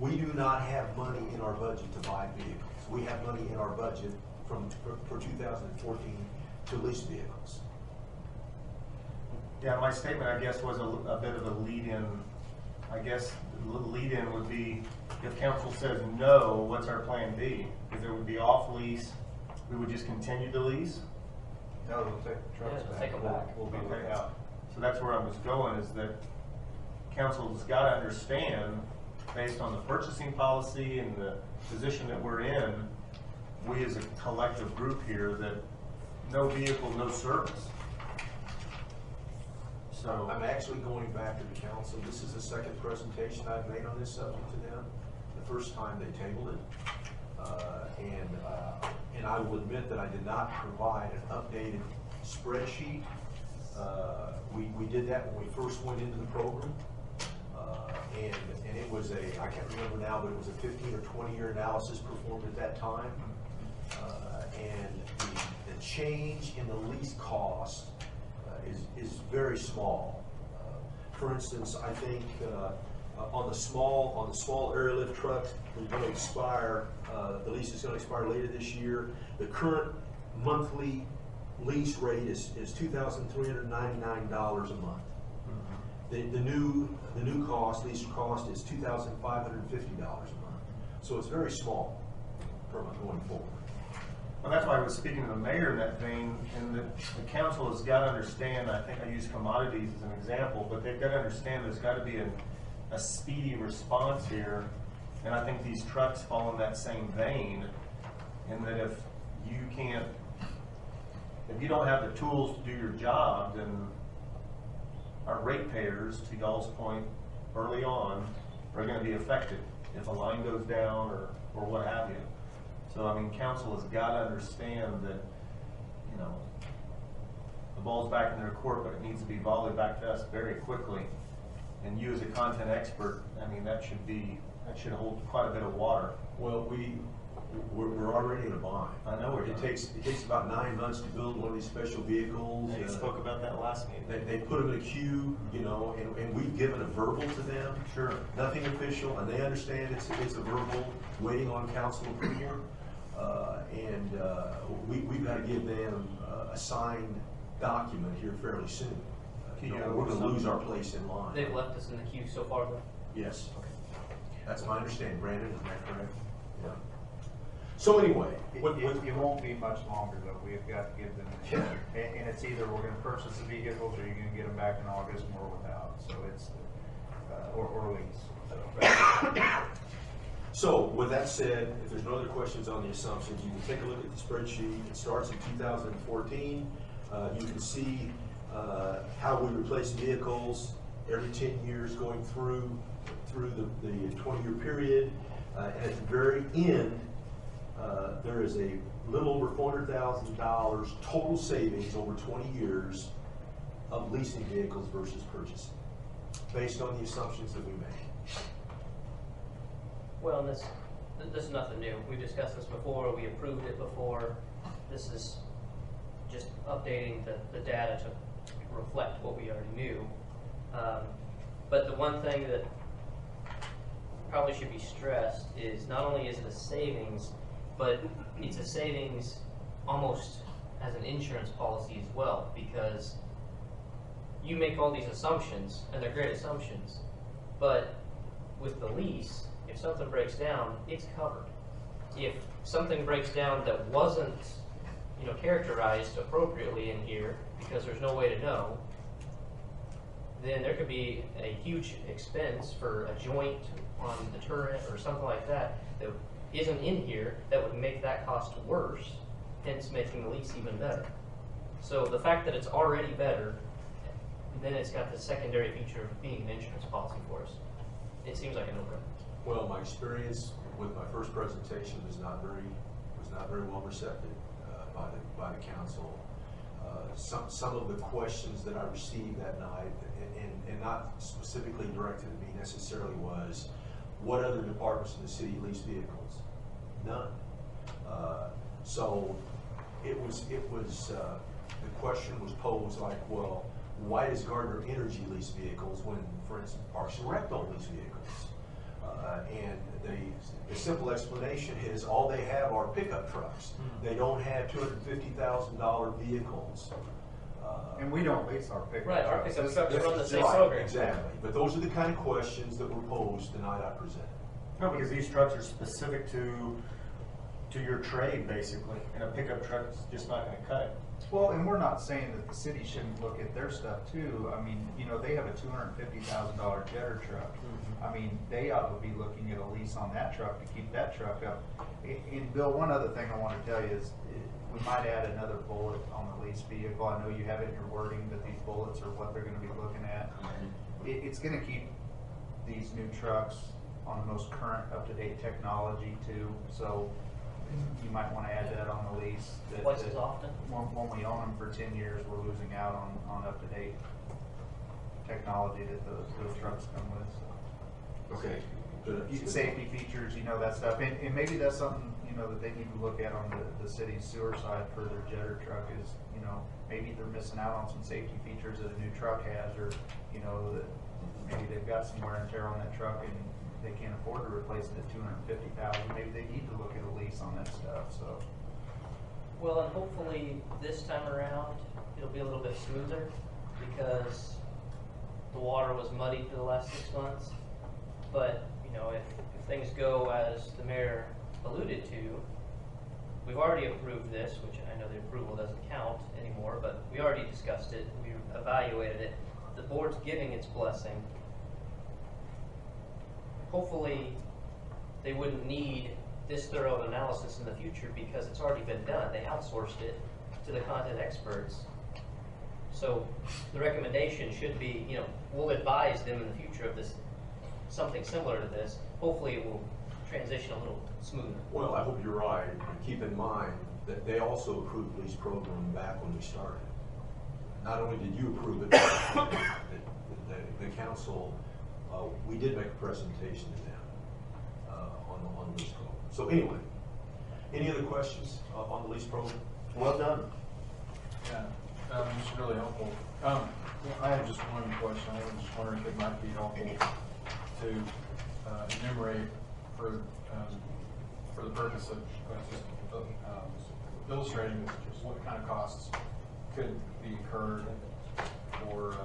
we do not have money in our budget to buy vehicles. We have money in our budget for 2014 to lease vehicles. Yeah, my statement, I guess, was a bit of a lead-in. I guess the lead-in would be, if council says no, what's our plan B? If it would be off-lease, we would just continue to lease? No, they'll take the trucks Yeah, they'll back. take 'em back. We'll be Okay. looking out. So that's where I was going, is that council's got to understand, based on the purchasing policy and the position that we're in, we as a collective group here, that no vehicle, no service. So, I'm actually going back to the council. This is the second presentation I've made on this subject to them. The first time they tabled it. And I will admit that I did not provide an updated spreadsheet. We did that when we first went into the program. And it was I can't remember now, but it was a 15 or 20 year analysis performed at that time. And the change in the lease cost is very small. For instance, I think on the small airlift trucks, we're going to expire. The lease is going to expire later this year. The current monthly lease rate is $2,399 a month. The new lease cost is $2,550 a month. So it's very small from going forward. well, that's why I was speaking to the mayor in that vein, and the council has got to understand, I think I use commodities as an example, but they've got to understand there's got to be a speedy response here, and I think these trucks fall in that same vein, in that if you don't have the tools to do your job, then our ratepayers, to y'all's point early on, are going to be affected if a line goes down or what have you. So, I mean, council has got to understand that, the ball's back in their court, but it needs to be volleyed back to us very quickly. And you as a content expert, I mean, that should hold quite a bit of water. Well, we're already in a bind. I know we're It takes about 9 months to build one of these special vehicles. You spoke about that last meeting. They put them in a queue, and we've given a verbal to them. Sure. Nothing official, and they understand it's a verbal, waiting on council approval. We've got to give them a signed document here fairly soon. We're going to lose our place in line. They've left us in the queue so far, though. Yes. That's my understanding. Brandon, is that correct? Yeah. So anyway, It won't be much longer though. We've got to give them, and it's either we're going to purchase the vehicles or you're going to get them back in August or without. So it's, or lease. So with that said, if there's no other questions on the assumptions, you can take a look at the spreadsheet. It starts in 2014. You can see how we replace vehicles every 10 years going through the 20-year period. And at the very end, there is a little over $400,000 total savings over 20 years of leasing vehicles versus purchasing, based on the assumptions that we make. Well, and this is nothing new. We discussed this before. We approved it before. This is just updating the data to reflect what we already knew. But the one thing that probably should be stressed is not only is it a savings, but it's a savings almost as an insurance policy as well, because you make all these assumptions, and they're great assumptions, but with the lease, if something breaks down, it's covered. If something breaks down that wasn't, characterized appropriately in here, because there's no way to know, then there could be a huge expense for a joint on the turret or something like that that isn't in here that would make that cost worse, hence making the lease even better. So the fact that it's already better, then it's got the secondary feature of being an insurance policy for us. It seems like a no-brainer. Well, my experience with my first presentation was not very well received by the council. some of the questions that I received that night, and not specifically directed at me necessarily, was what other departments in the city lease vehicles? None. So it was the question was posed like, well, why does Gardner Energy lease vehicles when, for instance, Parks and Rec don't lease vehicles? And the simple explanation is all they have are pickup trucks. They don't have $250,000 vehicles. And we don't lease our pickup Right, our trucks. pickup trucks This run the is same just- program. Exactly. But those are the kind of questions that were posed the night I presented. No, because these trucks are specific to your trade, basically, and a pickup truck's just not gonna cut it. Well, and we're not saying that the city shouldn't look at their stuff too. I mean, you know, they have a $250,000 jetter truck. I mean, they ought to be looking at a lease on that truck to keep that truck up. And Bill, one other thing I want to tell you is we might add another bullet on the lease vehicle. I know you have it in your wording, but these bullets are what they're going to be looking at. It's going to keep these new trucks on the most current, up-to-date technology too. So you might want to add that on the lease. Twice as often? When we own them for 10 years, we're losing out on up-to-date technology that those trucks come with. So. Okay. Safety features, you know, that stuff. And maybe that's something, you know, that they need to look at on the city's sewer side for their jetter truck is, you know, maybe they're missing out on some safety features that a new truck has, or, you know, that maybe they've got some wear and tear on that truck and they can't afford to replace it at $250,000. Maybe they need to look at a lease on that stuff, so. Well, and hopefully this time around, it'll be a little bit smoother because the water was muddy for the last 6 months. But, you know, if things go as the mayor alluded to, we've already approved this, which I know the approval doesn't count anymore, but we already discussed it, we evaluated it. The board's giving its blessing. Hopefully, they wouldn't need this thorough analysis in the future because it's already been done. They outsourced it to the content experts. So the recommendation should be, you know, we'll advise them in the future of this, something similar to this. Hopefully it will transition a little smoother. Well, I hope you're right. And keep in mind that they also approved the lease program back when we started. Not only did you approve it, but the council, we did make a presentation to them on the lease program. So anyway, any other questions on the lease program? Well done. Yeah, this is really helpful. I have just one question. I was just wondering if it might be helpful to enumerate for the purpose of just illustrating what kind of costs could be incurred for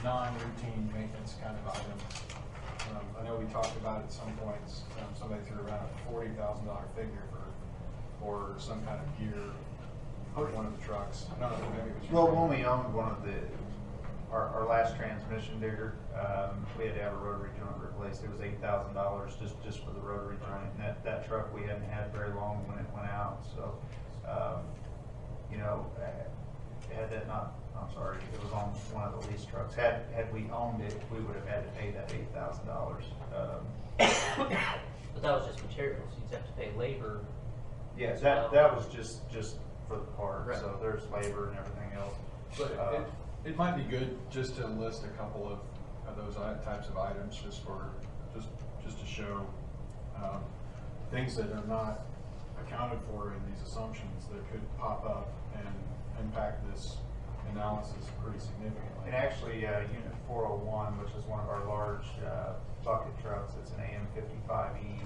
non-routine maintenance kind of items. I know we talked about at some points, somebody threw around a $40,000 figure for some kind of gear on one of the trucks. I don't know, maybe it was. Well, when we owned one of our last transmission digger, we had to have a rotary joint replaced. It was $8,000 just for the rotary joint. And that truck we hadn't had very long when it went out. So, you know, had that not, I'm sorry, it was on one of the lease trucks. Had we owned it, we would have had to pay that $8,000. But that was just materials. You'd have to pay labor. Yeah, as that well. was just for the part. Right. So there's labor and everything else. But it might be good just to list a couple of those types of items just to show things that are not accounted for in these assumptions that could pop up and impact this analysis pretty significantly. And actually, Unit 401, which is one of our large bucket trucks, it's an AM55E.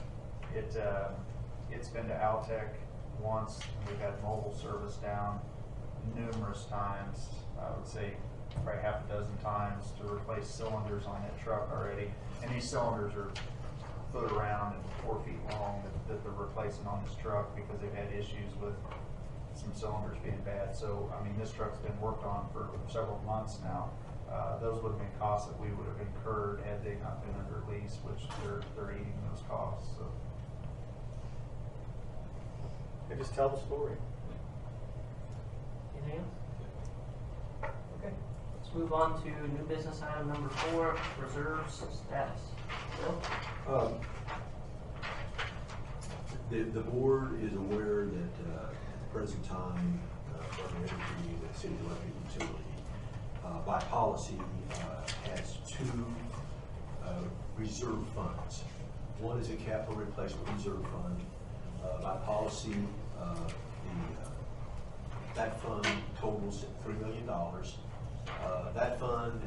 It's been to Altec once. We've had mobile service down numerous times. I would say probably half a dozen times to replace cylinders on that truck already. And these cylinders are foot around and 4 feet long that they're replacing on this truck because they've had issues with some cylinders being bad. So, I mean, this truck's been worked on for several months now. Those would have been costs that we would have incurred had they not been under lease, which they're eating those costs. So. They just tell the story. Anything else? Okay. Let's move on to new business item number 4, reserves status. Bill? The board is aware that at the present time, from Energy, the city electric utility, by policy, has two reserve funds. One is a capital replacement reserve fund. By policy, that fund totals $3 million. That fund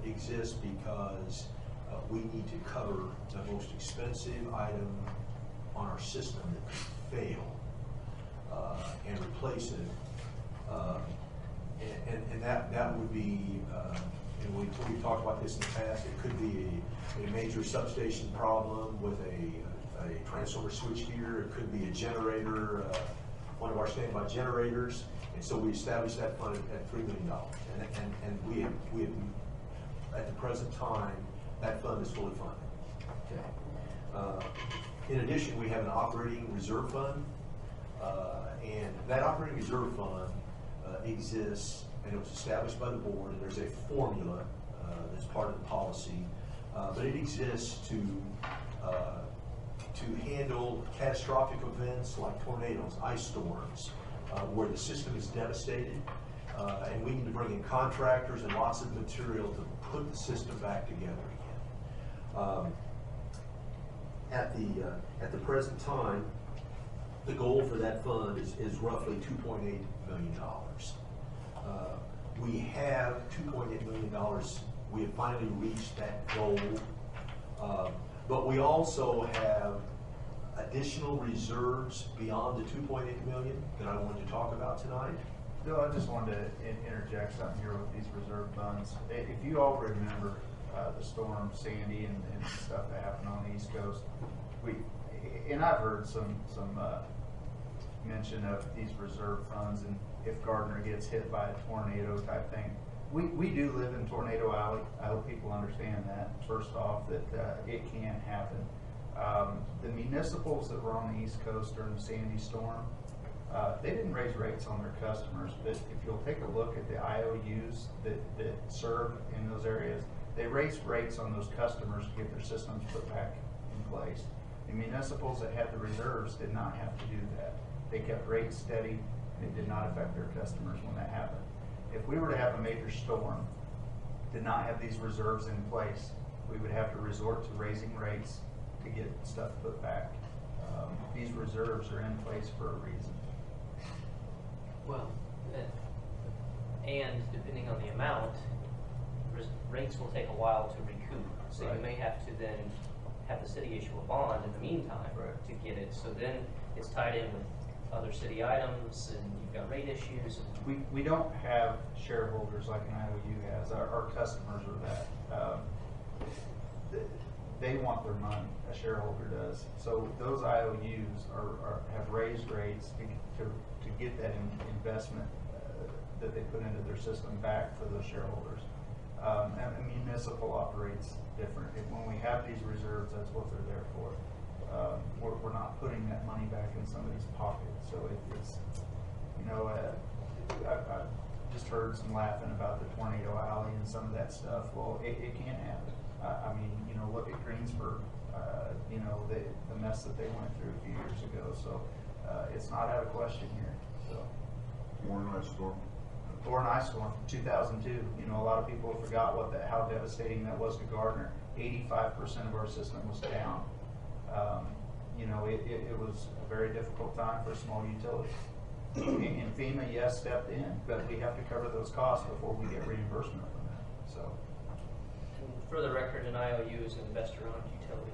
exists because we need to cover the most expensive item on our system that could fail and replace it. And that would be, and we've talked about this in the past, it could be a major substation problem with a transformer switchgear. It could be a generator, one of our standby generators. And so we established that fund at $3 million. And we have, at the present time, that fund is fully funded. Okay. In addition, we have an operating reserve fund. And that operating reserve fund exists, and it was established by the board, and there's a formula that's part of the policy, but it exists to handle catastrophic events like tornadoes, ice storms, where the system is devastated, and we need to bring in contractors and lots of material to put the system back together again. At the present time, the goal for that fund is roughly $2.8 million. We have $2.8 million. We have finally reached that goal, but we also have additional reserves beyond the $2.8 million that I wanted to talk about tonight. Bill, I just wanted to interject something here with these reserve funds. If you all remember the storm Sandy and stuff that happened on the East Coast, and I've heard some mention of these reserve funds, and if Gardner gets hit by a tornado type thing. We do live in Tornado Alley. I hope people understand that, first off, that it can happen. The municipals that were on the East Coast during the Sandy storm, they didn't raise rates on their customers, but if you'll take a look at the IOUs that serve in those areas, they raised rates on those customers to get their systems put back in place. The municipals that had the reserves did not have to do that. They kept rates steady, and it did not affect their customers when that happened. If we were to have a major storm, did not have these reserves in place, we would have to resort to raising rates to get stuff put back. These reserves are in place for a reason. Well, and depending on the amount, rates will take a while to recoup. So Right. you may have to then have the city issue a bond in the meantime to get it. So then it's tied in with other city items, and you've got rate issues. We don't have shareholders like an IOU has. Our customers are that. They want their money, a shareholder does. So those IOUs have raised rates to get that investment that they put into their system back for those shareholders. And a municipal operates different. When we have these reserves, that's what they're there for. We're not putting that money back in somebody's pocket. So it's, I just heard some laughing about the Tornado Alley and some of that stuff. Well, it can happen. I mean, look at Greensburg, the mess that they went through a few years ago. So it's not out of question here. So. More than ice storm. Or an ice storm, 2002. A lot of people forgot how devastating that was to Gardner. 85% of our system was down. It was a very difficult time for a small utility. And FEMA, yes, stepped in, but we have to cover those costs before we get reimbursement from that. So, And for the record, an IOU is an investor-owned utility.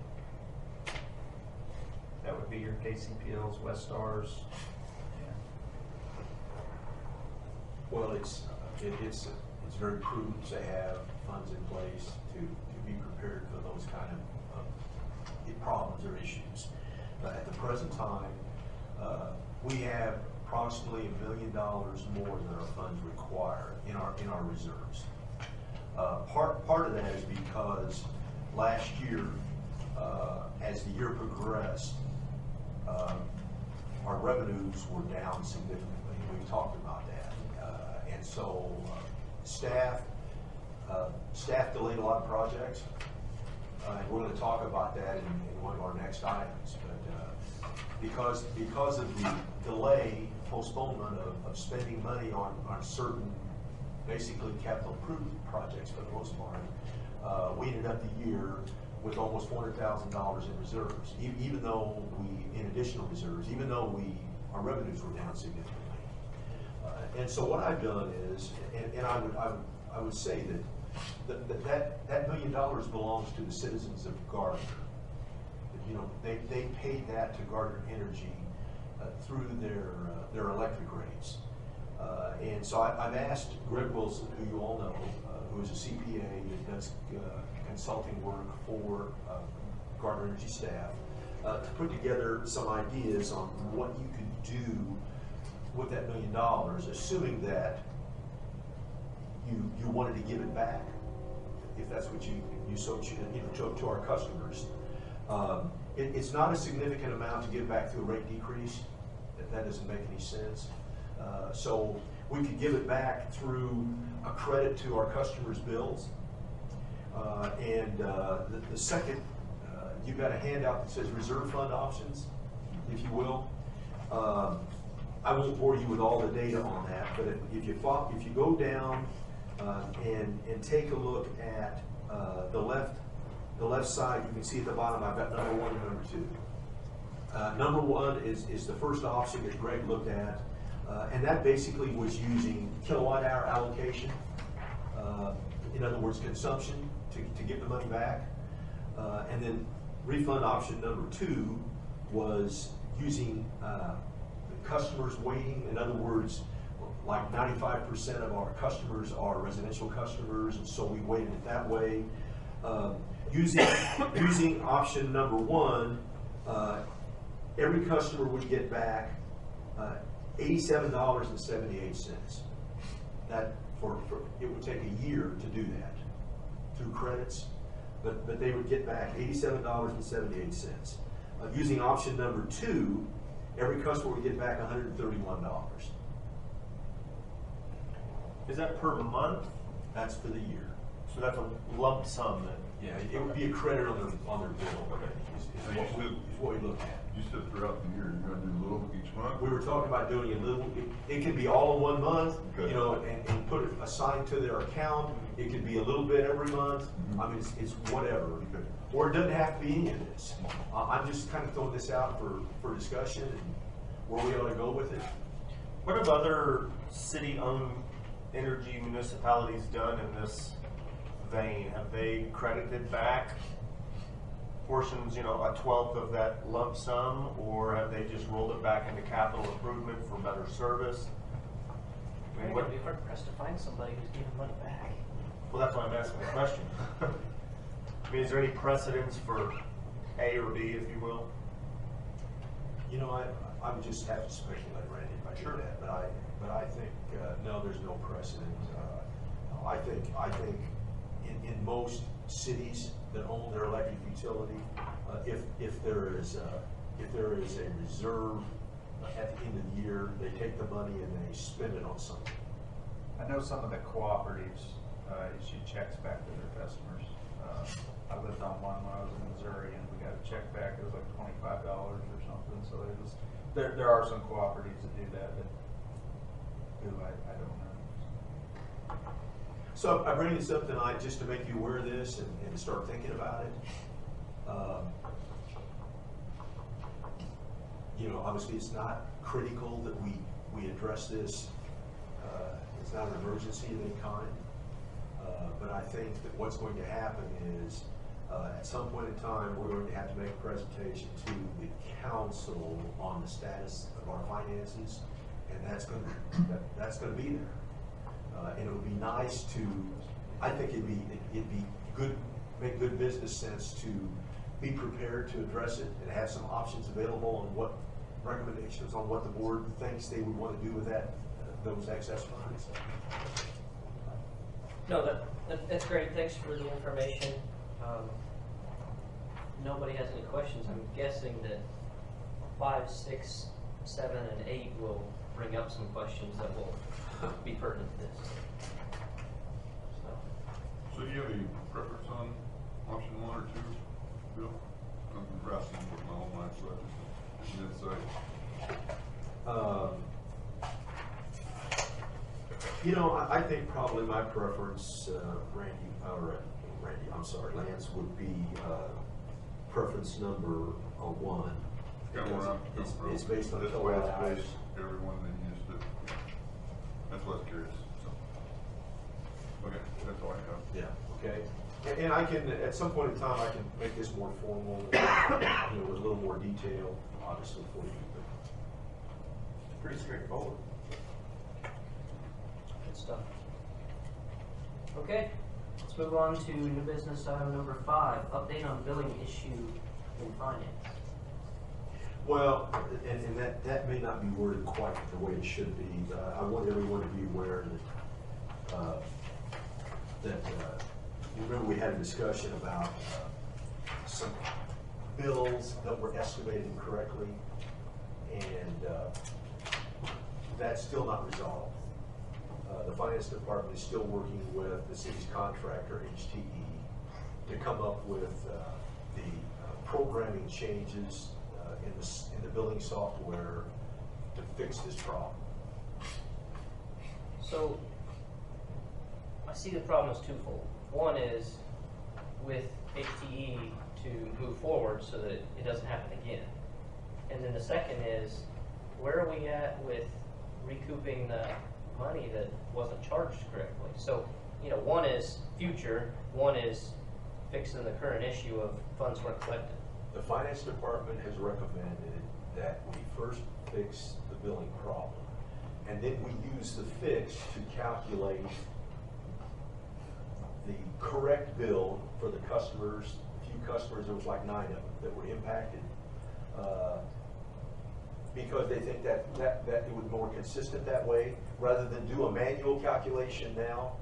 that would be your KCPLs, Weststars. Yeah. Well, it's very prudent to have funds in place to be prepared for those kind of problems or issues. But at the present time, we have approximately $1 million more than our funds require in our reserves. Part of that is because last year, as the year progressed, our revenues were down significantly. We've talked about that, and so staff delayed a lot of projects. And we're going to talk about that in one of our next items. But because of the delay postponement of spending money on certain, basically capital improvement projects for the most part. We ended up the year with almost $400,000 in reserves, even though in additional reserves, even though our revenues were down significantly. And so what I've done is, and I would say that $1 million belongs to the citizens of Gardner. You know, they paid that to Gardner Energy through their electric rates. And so I've asked Greg Wilson, who you all know, who is a CPA that does consulting work for Gardner Energy staff, to put together some ideas on what you could do with that $1 million, assuming that you wanted to give it back, if that's what you so to our customers. It's not a significant amount to give back through a rate decrease. That doesn't make any sense. So we could give it back through a credit to our customers' bills. And the second, you've got a handout that says reserve fund options, if you will. I won't bore you with all the data on that, but if you go down and take a look at the left side, you can see at the bottom I've got number 1 and number 2. Number 1 is the first option that Greg looked at, and that basically was using kilowatt hour allocation, in other words, consumption to get the money back. And then refund option number 2 was using customers waiting. In other words, like 95% of our customers are residential customers, and so we weighted it that way. Using option number 1, every customer would get back $87.78. That it would take a year to do that through credits, but they would get back $87.78. Using option number 2, every customer would get back $131. Is that per month? That's for the year. So that's a lump sum then? Yeah, it would be a credit on their bill. Okay. Is what we look at. You said throughout the year, you're gonna do a little each month? We were talking about doing a little, it could be all in 1 month, Okay. you know, and put it assigned to their account. It could be a little bit every month. I mean, it's whatever. Or it doesn't have to be any of this. I'm just kind of throwing this out for discussion and where we ought to go with it. What have other city-owned energy municipalities done in this vein? Have they credited back portions, you know, a 1/12 of that lump sum, or have they just rolled it back into capital improvement for better service? I mean, You're going to be hard pressed to find somebody who's giving money back. well, that's why I'm asking the question. I mean, is there any precedence for A or B, if you will? You know, I would just have to speculate, Randy, if I do that. But I think no, there's no precedent. I think in most cities that own their electric utility, if there is a reserve at the end of the year, they take the money and they spend it on something. I know some of the cooperatives issue checks back to their customers. I lived on one when I was in Missouri, and we got a check back. It was like $25 or something. So there are some cooperatives that do that, but who I don't know. So I bring this up tonight just to make you aware of this and to start thinking about it. You know, obviously it's not critical that we address this. It's not an emergency of any kind. But I think that what's going to happen is at some point in time we're going to have to make a presentation to the council on the status of our finances, and that's going to be there. And it would be nice to, I think it'd be good, make good business sense to be prepared to address it and have some options available on what recommendations on what the board thinks they would want to do with that, those excess funds. No, that's great. Thanks for the information. Nobody has any questions. I'm guessing that 5, 6, 7, and 8 will bring up some questions that will be pertinent to this. So do you have any preference on option 1 or 2, Bill? I'm wrestling with my own mind, so I just need insight. You know, I think probably my preference, Lance, would be preference number one. Got where I'm Because coming from. it's based on That's the way kilowatt it's hours. based, everyone that used it. That's why I was curious, so. Okay, that's all I have. Yeah, okay. And I can, at some point in time, I can make this more formal, with a little more detail, obviously, for you. But it's pretty straightforward. Good stuff. Okay, let's move on to new business item number 5, update on billing issue in finance. Well, and that may not be worded quite the way it should be. I want everyone to be aware that remember we had a discussion about some bills that were estimated incorrectly, and that's still not resolved. The finance department is still working with the city's contractor, HTE, to come up with the programming changes in the billing software to fix this problem. So, I see the problem as twofold. One is with HTE to move forward so that it doesn't happen again. And then the second is, where are we at with recouping the money that wasn't charged correctly? So, one is future, one is fixing the current issue of funds weren't collected. The finance department has recommended that we first fix the billing problem, and then we use the fix to calculate the correct bill for the customers. A few customers, there was like 9 of them that were impacted, because they think that it was more consistent that way, rather than do a manual calculation now.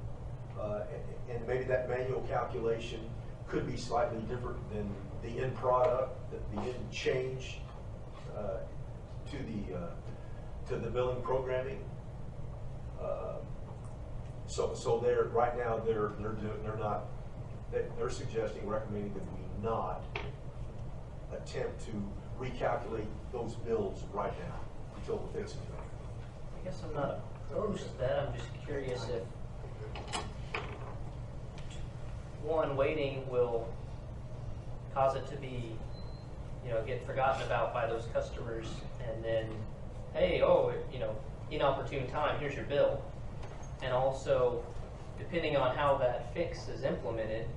And maybe that manual calculation could be slightly different than the end product, the end change to the billing programming. So they're right now they're suggesting, recommending that we not attempt to recalculate those bills right now until the fix is done. I guess I'm not opposed to that. I'm just curious if, one, waiting will cause it to be, get forgotten about by those customers, and then, hey, inopportune time, here's your bill. And also, depending on how that fix is implemented,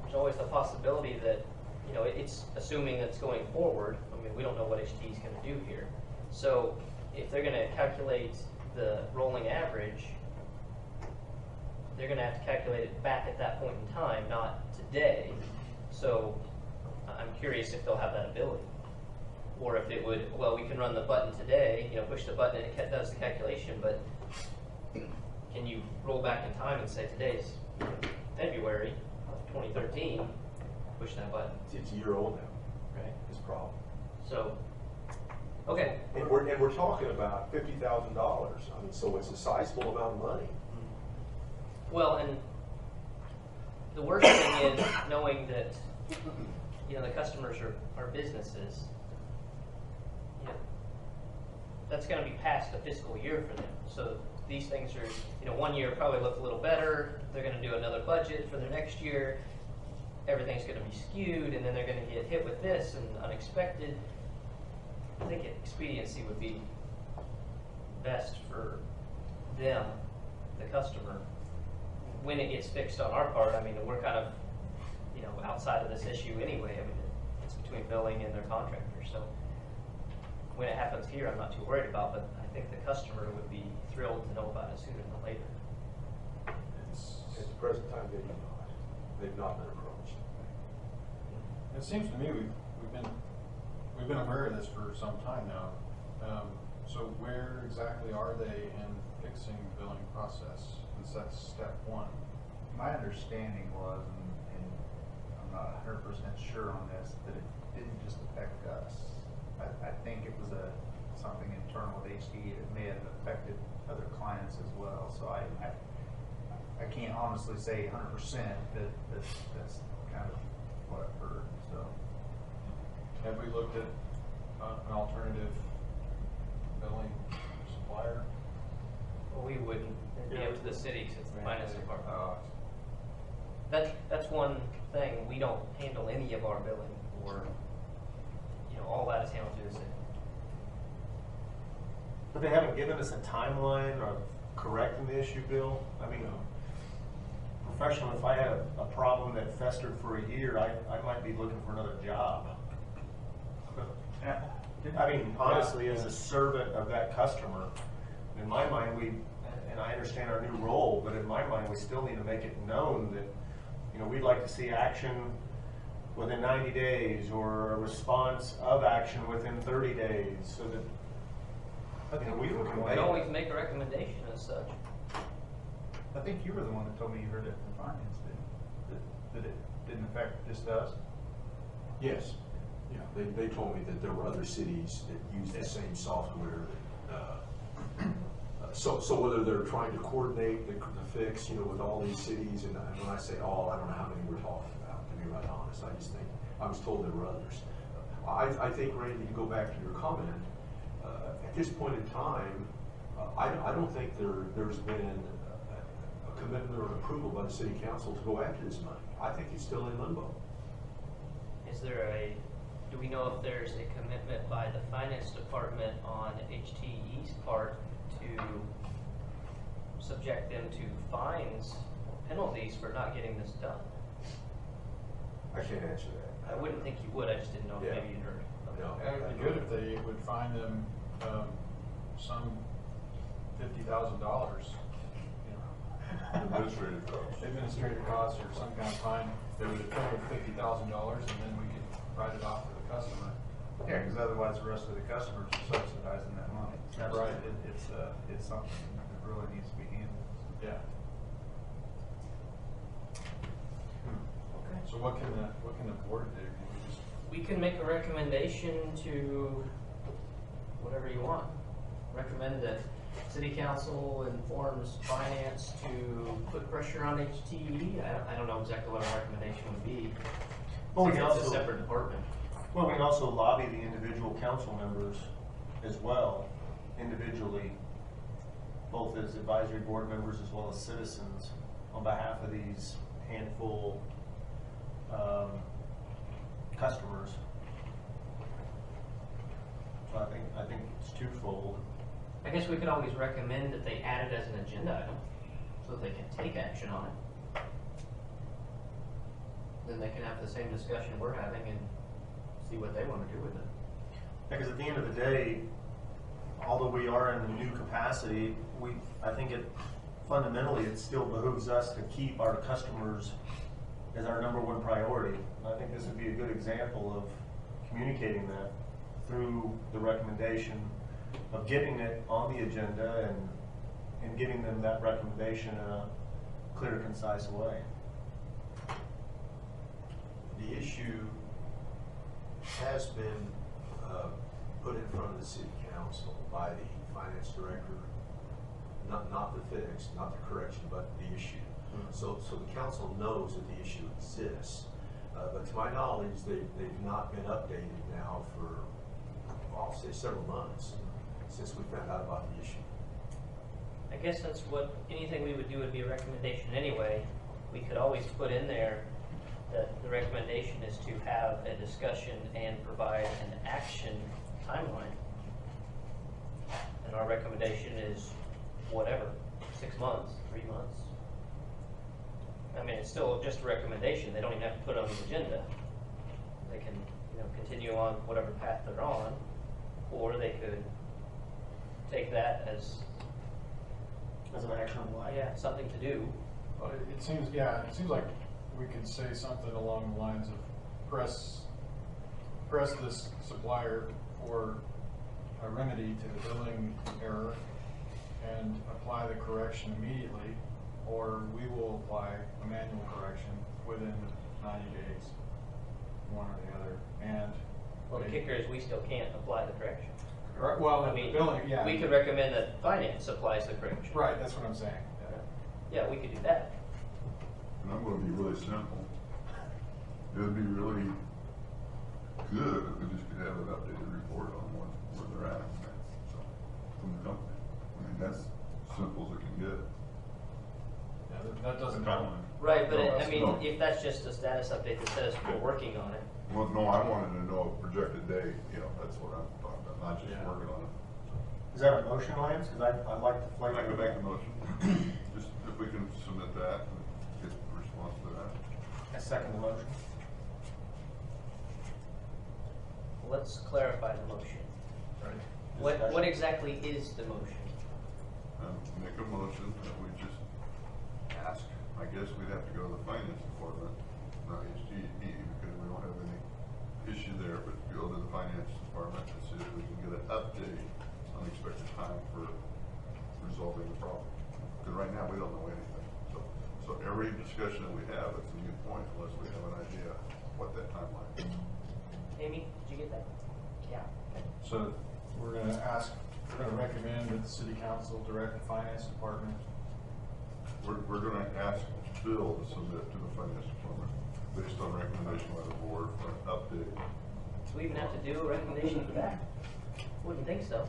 there's always the possibility that, it's assuming that's going forward. I mean, we don't know what HT is going to do here. So if they're going to calculate the rolling average, they're going to have to calculate it back at that point in time, not today. So I'm curious if they'll have that ability. Or if it would, we can run the button today, push the button and it does the calculation, but can you roll back in time and say today's February of 2013, push that button? It's a year old now, Right. this problem. So, okay. And we're talking about $50,000. I mean, so it's a sizable amount of money. Well, and the worst thing is knowing that, the customers are businesses. That's going to be past the fiscal year for them. So these things are, 1 year probably look a little better. They're going to do another budget for the next year. Everything's going to be skewed, and then they're going to get hit with this and unexpected. I think expediency would be best for them, the customer. When it gets fixed on our part, I mean, we're kind of, outside of this issue anyway. I mean, it's between billing and their contractor. So when it happens here, I'm not too worried about, but I think the customer would be thrilled to know about it sooner than later. At the present time, they've not been approached. It seems to me we've been aware of this for some time now. So where exactly are they in fixing the billing process? Since that's step 1. My understanding was, and I'm not 100% sure on this, that it didn't just affect us. I think it was something internal with HDE that may have affected other clients as well. So I can't honestly say 100% that that's kind of what I've heard. So Have we looked at an alternative billing supplier? Well, we wouldn't It'd be up to the city, 'cause it's the finance department. Oh, That's one thing, we don't handle any of our billing, or, all that is handled through the city. But they haven't given us a timeline of correcting the issue, Bill? I mean, professionally, if I had a problem that festered for a year, I might be looking for another job. I mean, honestly, as a servant of that customer, in my mind, and I understand our new role, but in my mind, we still need to make it known that, we'd like to see action within 90 days or a response of action within 30 days so that, we can We convey can always it. make a recommendation as such. I think you were the one that told me you heard it from finance, that it didn't affect just us. Yes, yeah, they told me that there were other cities that use the same software. So whether they're trying to coordinate the fix, with all these cities, and when I say all, I don't know how many we're talking about, to be right honest. I just think, I was told there were others. I think, Randy, to go back to your comment, at this point in time, I don't think there's been a commitment or an approval by the city council to go after this money. I think it's still in limbo. Do we know if there's a commitment by the finance department on HTE's part to subject them to fines, penalties for not getting this done? I can't answer that. I wouldn't think you would, I just didn't know if Yeah. maybe you heard. No. it would be good if they would find them, some $50,000, Administrative costs. administrative costs or some kind of fine. They would pay $50,000 and then we could write it off to the customer. Yeah, because otherwise the rest of the customers are subsidizing that money. That's right. It's something that really needs to be handled. Yeah. Okay. So what can the board do? Can we just, We can make a recommendation to whatever you want. Recommend that city council informs finance to put pressure on HTE. I don't know exactly what our recommendation would be. Well, we Since can it's a also- separate department. Well, we can also lobby the individual council members as well, individually, both as advisory board members as well as citizens, on behalf of these handful customers. So I think it's twofold. I guess we could always recommend that they add it as an agenda item, so that they can take action on it. Then they can have the same discussion we're having and see what they want to do with it. Because at the end of the day, although we are in a new capacity, I think fundamentally, it still behooves us to keep our customers as our number one priority. And I think this would be a good example of communicating that through the recommendation of getting it on the agenda and giving them that recommendation in a clear, concise way. The issue has been put in front of the city council by the finance director, not the fix, not the correction, but the issue. So the council knows that the issue exists, but to my knowledge, they've not been updated now for, I'll say, several months since we found out about the issue. I guess that's anything we would do would be a recommendation anyway. We could always put in there that the recommendation is to have a discussion and provide an action timeline. And our recommendation is whatever, 6 months, 3 months. I mean, it's still just a recommendation. They don't even have to put it on the agenda. They can, continue on whatever path they're on, or they could take that as As an actionable item. something to do. well, it seems like we could say something along the lines of press this supplier for a remedy to the billing error and apply the correction immediately, or we will apply a manual correction within 90 days, one or the other. And Well, the kicker is we still can't apply the correction. well, I mean, billing, yeah, we could recommend that finance applies the correction. right. That's what I'm saying. Yeah, we could do that. And I'm gonna be really simple. It would be really good if we just could have an updated report on where they're at, so, from the company. I mean, that's simple as it can get. that doesn't count. Right, but No, I mean, no. if that's just a status update that says we're working on it. Well, no, I wanted to know a projected date, that's what I'm talking about, not just Yeah. working on it. Is that a motion, Lance? Because I'd like to flag. I could make the motion, just if we can submit that, and get a response to that. I second the motion. Let's clarify the motion. What exactly is the motion? Make a motion that we just ask, I guess we'd have to go to the finance department, not HGE, because we don't have any issue there, but go to the finance department and see if we can get an update, unexpected time for resolving the problem. Because right now, we don't know anything. So every discussion that we have, it's a moot point unless we have an idea what that timeline is. Amy, did you get that? Yeah. So we're gonna recommend that the city council direct the finance department. We're gonna ask Bill to submit to the finance department based on recommendation by the board for an update. Do we even have to do a recommendation for that? Wouldn't think so.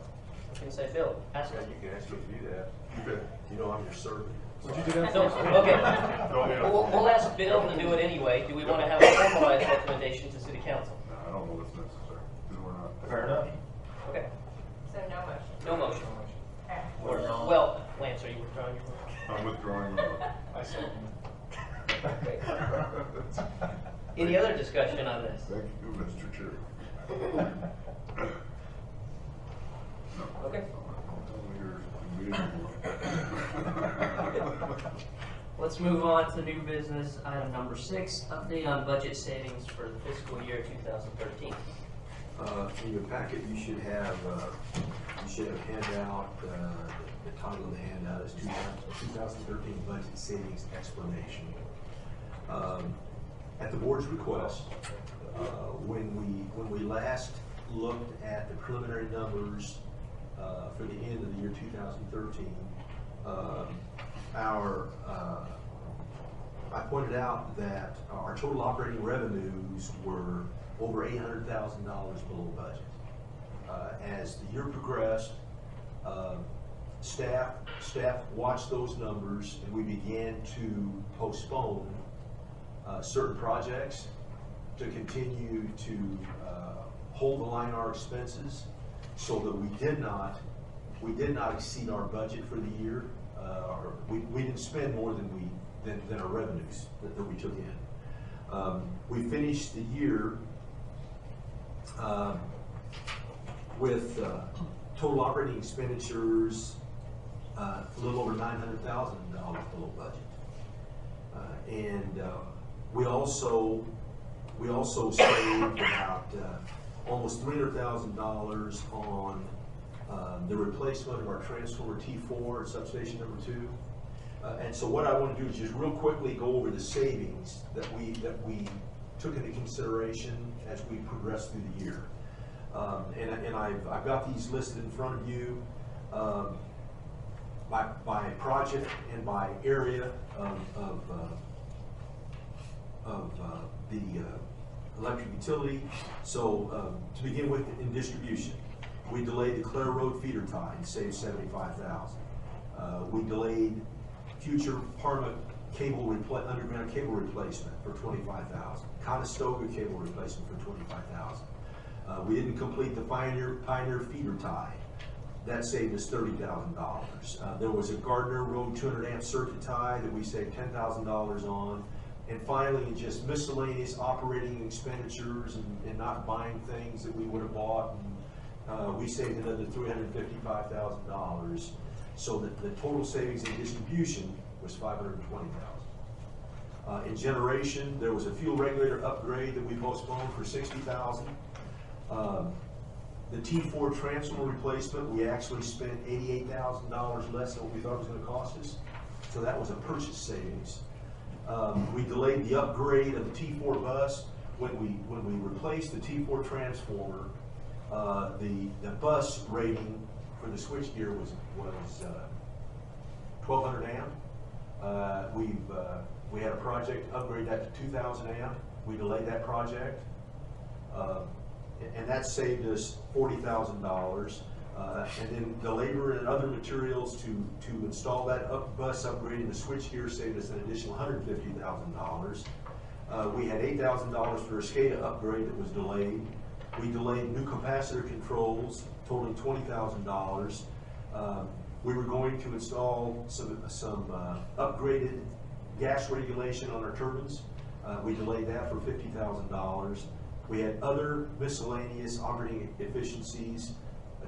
I can say, Bill, ask him. You can ask me to do that. Okay. You know, I'm your servant. Would you do that? So, okay. We'll ask Bill to do it anyway. Do we want to have a formalized recommendation to city council? No, I don't know what's necessary, because we're not. Fair enough. Okay. So no motion. No motion. Okay. Or, well, Lance, are you withdrawing your motion? I'm withdrawing the vote. I second Any other discussion on this? Thank you, Mr. Chair. No. Okay. You're immediately. Let's move on to new business, item number 6, update on budget savings for the fiscal year 2013. In your packet, you should have a handout, the title of the handout is 2013 Budget Savings Explanation. At the board's request, when we last looked at the preliminary numbers for the end of the year 2013, I pointed out that our total operating revenues were over $800,000 below budget. As the year progressed, staff watched those numbers, and we began to postpone certain projects to continue to hold the line on our expenses, so that we did not exceed our budget for the year. We didn't spend more than our revenues that we took in. We finished the year with total operating expenditures a little over $900,000 below budget, and we also saved about almost $300,000 on the replacement of our transformer T4 at substation number 2. And so what I want to do is just real quickly go over the savings that we took into consideration as we progressed through the year. And I've got these listed in front of you by project and by area of the electric utility. So to begin with, in distribution, we delayed the Clare Road feeder tie and saved $75,000. We delayed future Parma underground cable replacement for $25,000. Conestoga cable replacement for $25,000. We didn't complete the Pioneer feeder tie. That saved us $30,000. There was a Gardner Road 200 amp circuit tie that we saved $10,000 on. And finally, just miscellaneous operating expenditures and not buying things that we would have bought. And, we saved another $355,000. So that the total savings in distribution was $520,000. In generation, there was a fuel regulator upgrade that we postponed for $60,000. The T4 transformer replacement, we actually spent $88,000 less than what we thought it was going to cost us. So that was a purchase savings. We delayed the upgrade of the T4 bus. When we replaced the T4 transformer, the bus rating for the switchgear was 1200 amp. We had a project to upgrade that to 2000 amp. We delayed that project, and that saved us $40,000. And then the labor and other materials to install that bus upgrade and the switchgear saved us an additional $150,000. We had $8,000 for a SCADA upgrade that was delayed. We delayed new capacitor controls totaling $20,000. We were going to install some upgraded gas regulation on our turbines. We delayed that for $50,000. We had other miscellaneous operating efficiencies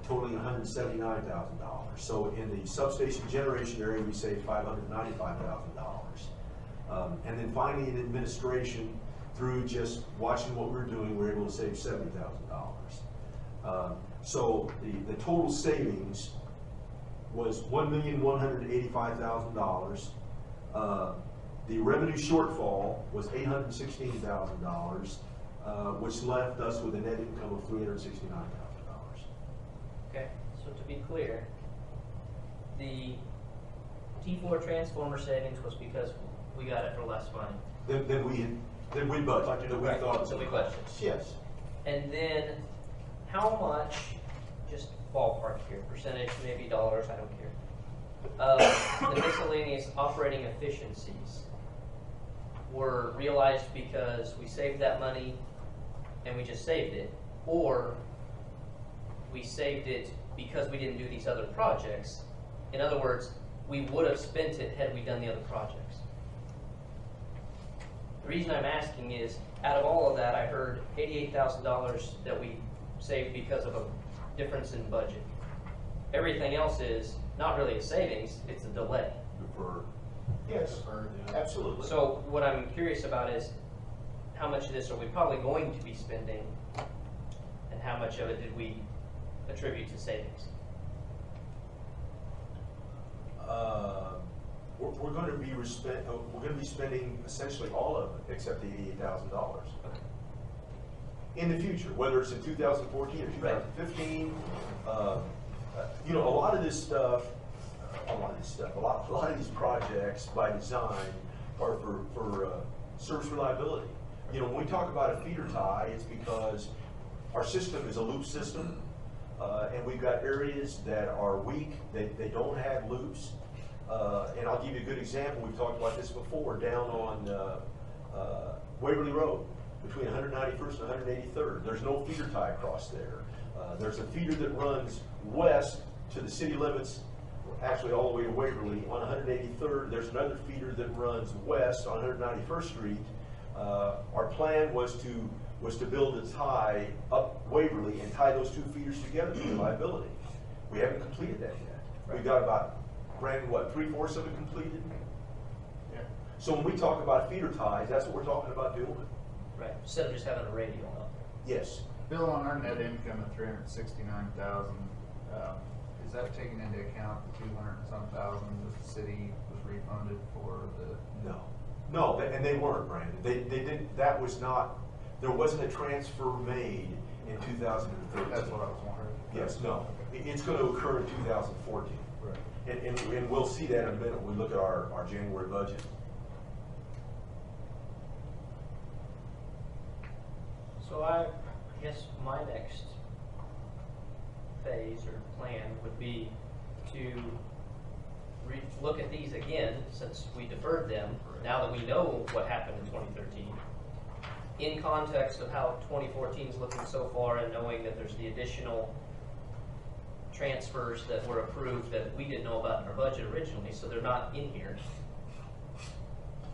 totaling $179,000. So in the substation generation area, we saved $595,000. And then finally in administration, through just watching what we're doing, we're able to save $70,000. So the total savings was $1,185,000. The revenue shortfall was $816,000, which left us with a net income of $369,000. Okay, so to be clear, the T4 transformer savings was because we got it for less money. Then we budgeted, that we Right, thought. so we budgeted. Yes. And then, how much, just ballpark here, percentage, maybe dollars, I don't care, of the miscellaneous operating efficiencies were realized because we saved that money and we just saved it, or we saved it because we didn't do these other projects? In other words, we would have spent it had we done the other projects. The reason I'm asking is, out of all of that, I heard $88,000 that we saved because of a difference in budget. Everything else is not really a savings, it's a delay. Deferred. Yes, absolutely. So what I'm curious about is, how much of this are we probably going to be spending, and how much of it did we attribute to savings? We're going to be spending essentially all of it except the $88,000 in the future, whether it's in 2014 or 2015. You know, a lot of these projects by design are for service reliability. You know, when we talk about a feeder tie, it's because our system is a loop system, and we've got areas that are weak. They don't have loops. And I'll give you a good example. We've talked about this before, down on Waverly Road between 191st and 183rd. There's no feeder tie across there. There's a feeder that runs west to the city limits, actually all the way to Waverly. On 183rd, there's another feeder that runs west on 191st Street. Our plan was to build a tie up Waverly and tie those two feeders together for reliability. We haven't completed that yet. We've got about, Brandon, what, 3/4 of it completed? Yeah. So when we talk about feeder ties, that's what we're talking about doing. Right, instead of just having a radial out there. Yes. Bill, on our net income of $369,000, is that taking into account the 200 and some thousand that the city was refunded for the? No, and they weren't, Brandon. They didn't. That was not. There wasn't a transfer made in 2013. That's what I was wondering. Yes, no. It's going to occur in 2014. Right. And we'll see that in a minute when we look at our January budget. So I guess my next phase or plan would be to look at these again, since we deferred them, now that we know what happened in 2013, in context of how 2014 is looking so far, and knowing that there's the additional transfers that were approved that we didn't know about in our budget originally, so they're not in here.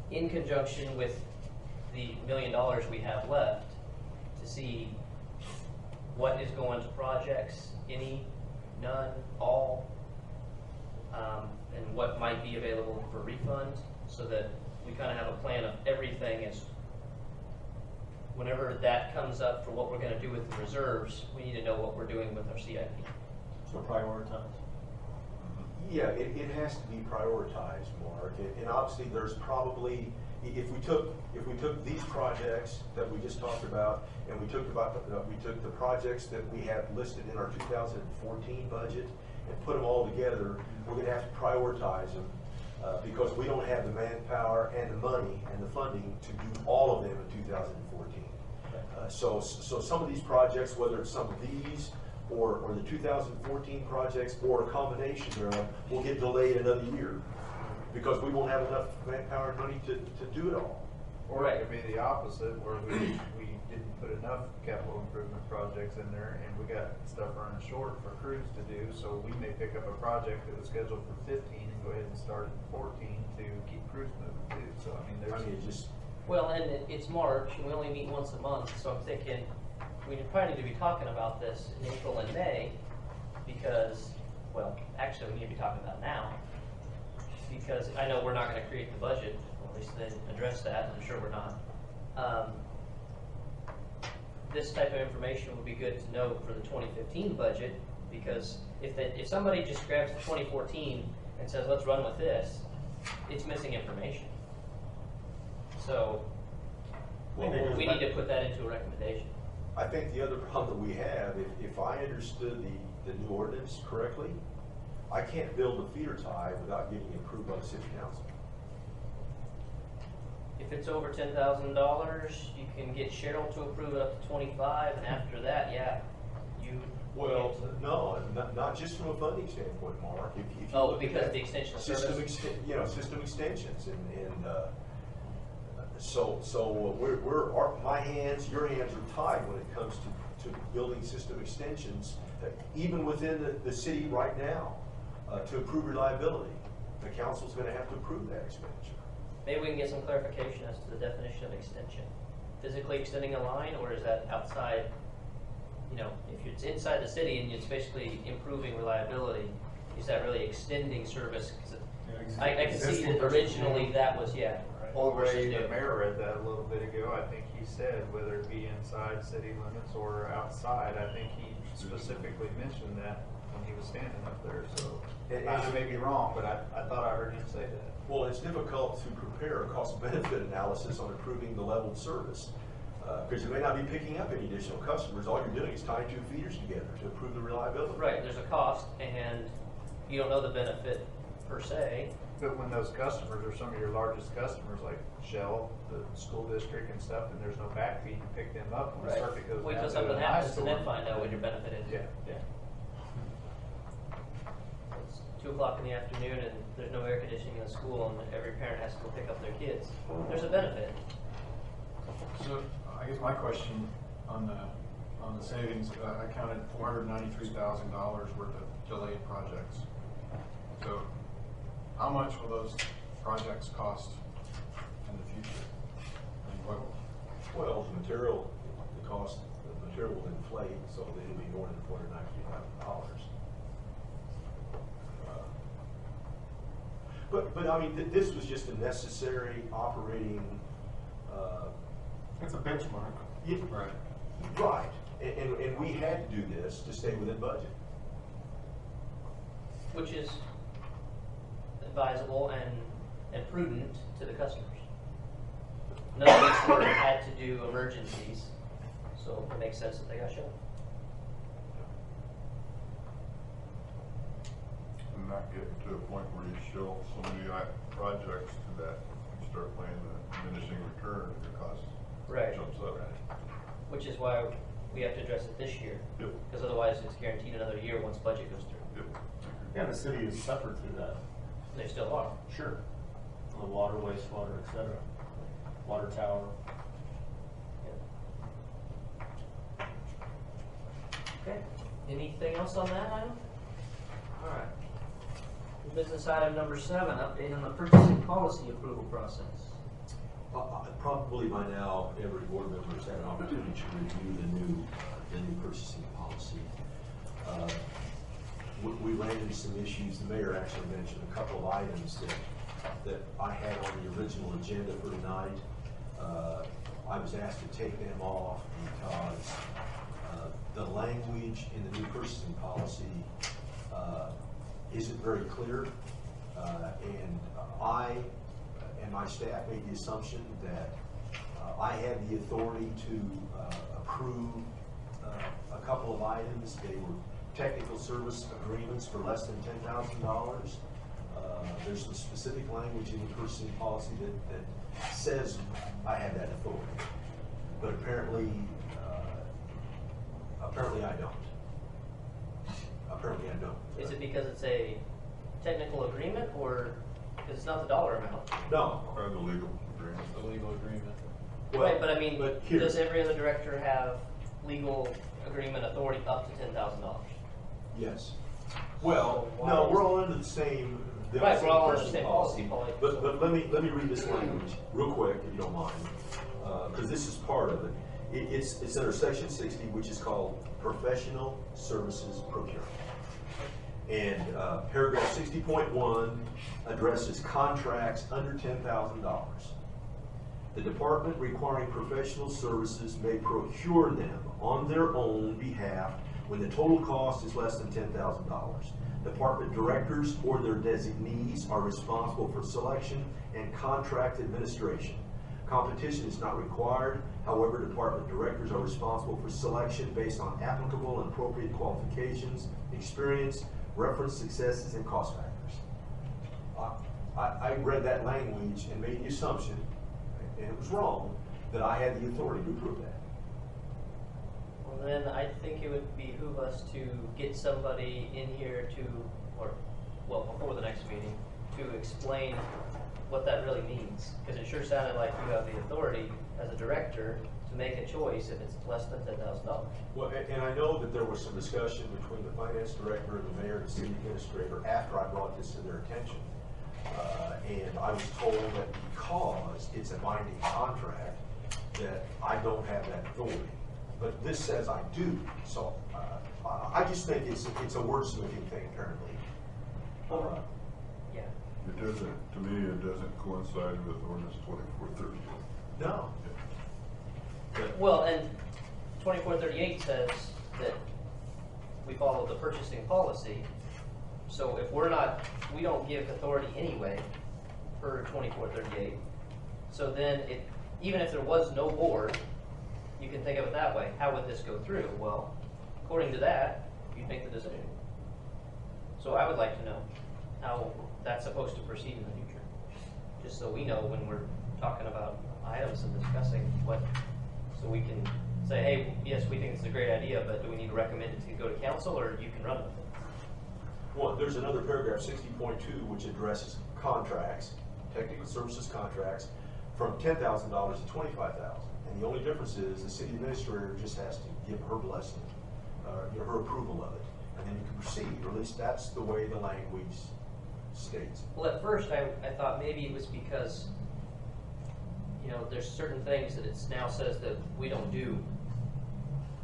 In conjunction with the $1 million we have left, to see what is going to projects, any, none, all, and what might be available for refund, so that we kind of have a plan of everything. As whenever that comes up for what we're going to do with the reserves, we need to know what we're doing with our CIP. So prioritize. Yeah, it has to be prioritized, Mark. And obviously, there's probably, if we took these projects that we just talked about, and we took the projects that we have listed in our 2014 budget and put them all together, we're going to have to prioritize them because we don't have the manpower and the money and the funding to do all of them in 2014. So some of these projects, whether it's some of these or the 2014 projects, or a combination thereof, will get delayed another year because we won't have enough manpower and money to do it all. Or it could be the opposite, where we didn't put enough capital improvement projects in there, and we got stuff running short for crews to do, so we may pick up a project that was scheduled for 15 and go ahead and start it in 14 to keep crews moving too. So I mean, It just, Well, and it's March, and we only meet once a month, so I'm thinking, we probably need to be talking about this in April and May, because, well, actually, we need to be talking about it now, because I know we're not gonna create the budget, or at least then address that, I'm sure we're not. This type of information would be good to know for the 2015 budget, because if somebody just grabs the 2014 and says, let's run with this, it's missing information. So, we need to put that into a recommendation. I think the other problem that we have, if I understood the new ordinance correctly, I can't build a feeder tie without getting approved by the city council. If it's over $10,000, you can get Cheryl to approve it up to 25, and after that, yeah, you. Well, no, not just from a funding standpoint, Mark. If you Oh, look because at the extension of system service? system extensions, and so my hands, your hands are tied when it comes to building system extensions, even within the city right now, to improve reliability. The council's going to have to approve that expenditure. Maybe we can get some clarification as to the definition of extension. Physically extending a line, or is that outside? You know, if it's inside the city and it's basically improving reliability, is that really extending service? 'Cause I can see that originally that was, Well, versus Ray, new. the mayor read that a little bit ago. I think he said whether it be inside city limits or outside. I think he specifically mentioned that when he was standing up there. So I may be wrong, but I thought I heard him say that. Well, it's difficult to prepare a cost-benefit analysis on improving the level of service, because you may not be picking up any additional customers. All you're doing is tying two feeders together to improve the reliability. Right, there's a cost, and you don't know the benefit per se. But when those customers are some of your largest customers, like Shell, the school district and stuff, and there's no backfeed to pick them up when the circuit goes Wait down till to something an happens and then eyesore. find out what your benefit is. Yeah. It's 2 o'clock in the afternoon and there's no air conditioning in the school and every parent has to go pick up their kids. There's a benefit. So I guess my question on the savings, I counted $493,000 worth of delayed projects. So how much will those projects cost in the future? I mean, what, Well, the cost of the material will inflate, so it'll be more than $493,000. But I mean, this was just a necessary operating. It's a benchmark. right. Right, and we had to do this to stay within budget. Which is advisable and prudent to the customers. None of these stores had to do emergencies, so it makes sense that they got shut. And not getting to a point where you show so many projects to that, you start playing the diminishing return, and your cost Right. jumps up. Which is why we have to address it this year. Yep. Because otherwise it's guaranteed another year once budget goes through. Yep. Yeah, the city has suffered through that. They still are. Sure. The water, wastewater, et cetera. Water tower. Okay, anything else on that item? All right. Business item number 7, update on the purchasing policy approval process. Probably by now, every board member has had an opportunity to review the new purchasing policy. We ran into some issues. The mayor actually mentioned a couple of items that I had on the original agenda for tonight. I was asked to take them off because the language in the new purchasing policy isn't very clear, and I and my staff made the assumption that I had the authority to approve a couple of items. They were technical service agreements for less than $10,000. There's some specific language in the purchasing policy that says I have that authority, but apparently I don't. Currently, I don't. Is it because it's a technical agreement, or because it's not the dollar amount? No. Or the legal agreement. The legal agreement. Well, Right, but I mean, but here- does every other director have legal agreement authority up to $10,000? Yes. Well, So no, why- we're all under the same. Right, we're all under the purchasing same policy, Paulie. But let me read this language real quick, if you don't mind, because this is part of it. It's under section 60, which is called professional services procurement. And paragraph 60.1 addresses contracts under $10,000. The department requiring professional services may procure them on their own behalf when the total cost is less than $10,000. Department directors or their designees are responsible for selection and contract administration. Competition is not required. However, department directors are responsible for selection based on applicable and appropriate qualifications, experience, reference successes, and cost factors. I read that language and made the assumption, and it was wrong, that I had the authority to approve that. Well, then I think it would behoove us to get somebody in here to, or, well, before the next meeting, to explain what that really means. Because it sure sounded like you have the authority as a director to make a choice if it's less than $10,000. Well, and I know that there was some discussion between the finance director and the mayor and the city administrator after I brought this to their attention. And I was told that because it's a binding contract, that I don't have that authority. But this says I do, so I just think it's a wordsmithing thing apparently. Yeah. It doesn't, to me, it doesn't coincide with ordinance 2430. No. Well, and 2438 says that we follow the purchasing policy. So if we don't give authority anyway per 2438. So then even if there was no board, you can think of it that way. How would this go through? Well, according to that, you'd make the decision. So I would like to know how that's supposed to proceed in the future. Just so we know when we're talking about items and discussing what, so we can say, hey, yes, we think it's a great idea, but do we need to recommend it to go to council, or you can run with it? Well, there's another paragraph, 60.2, which addresses contracts, technical services contracts, from $10,000 to $25,000. And the only difference is the city administrator just has to give her blessing, her approval of it, and then you can proceed, or at least that's the way the language states. Well, at first, I thought maybe it was because, there's certain things that it now says that we don't do,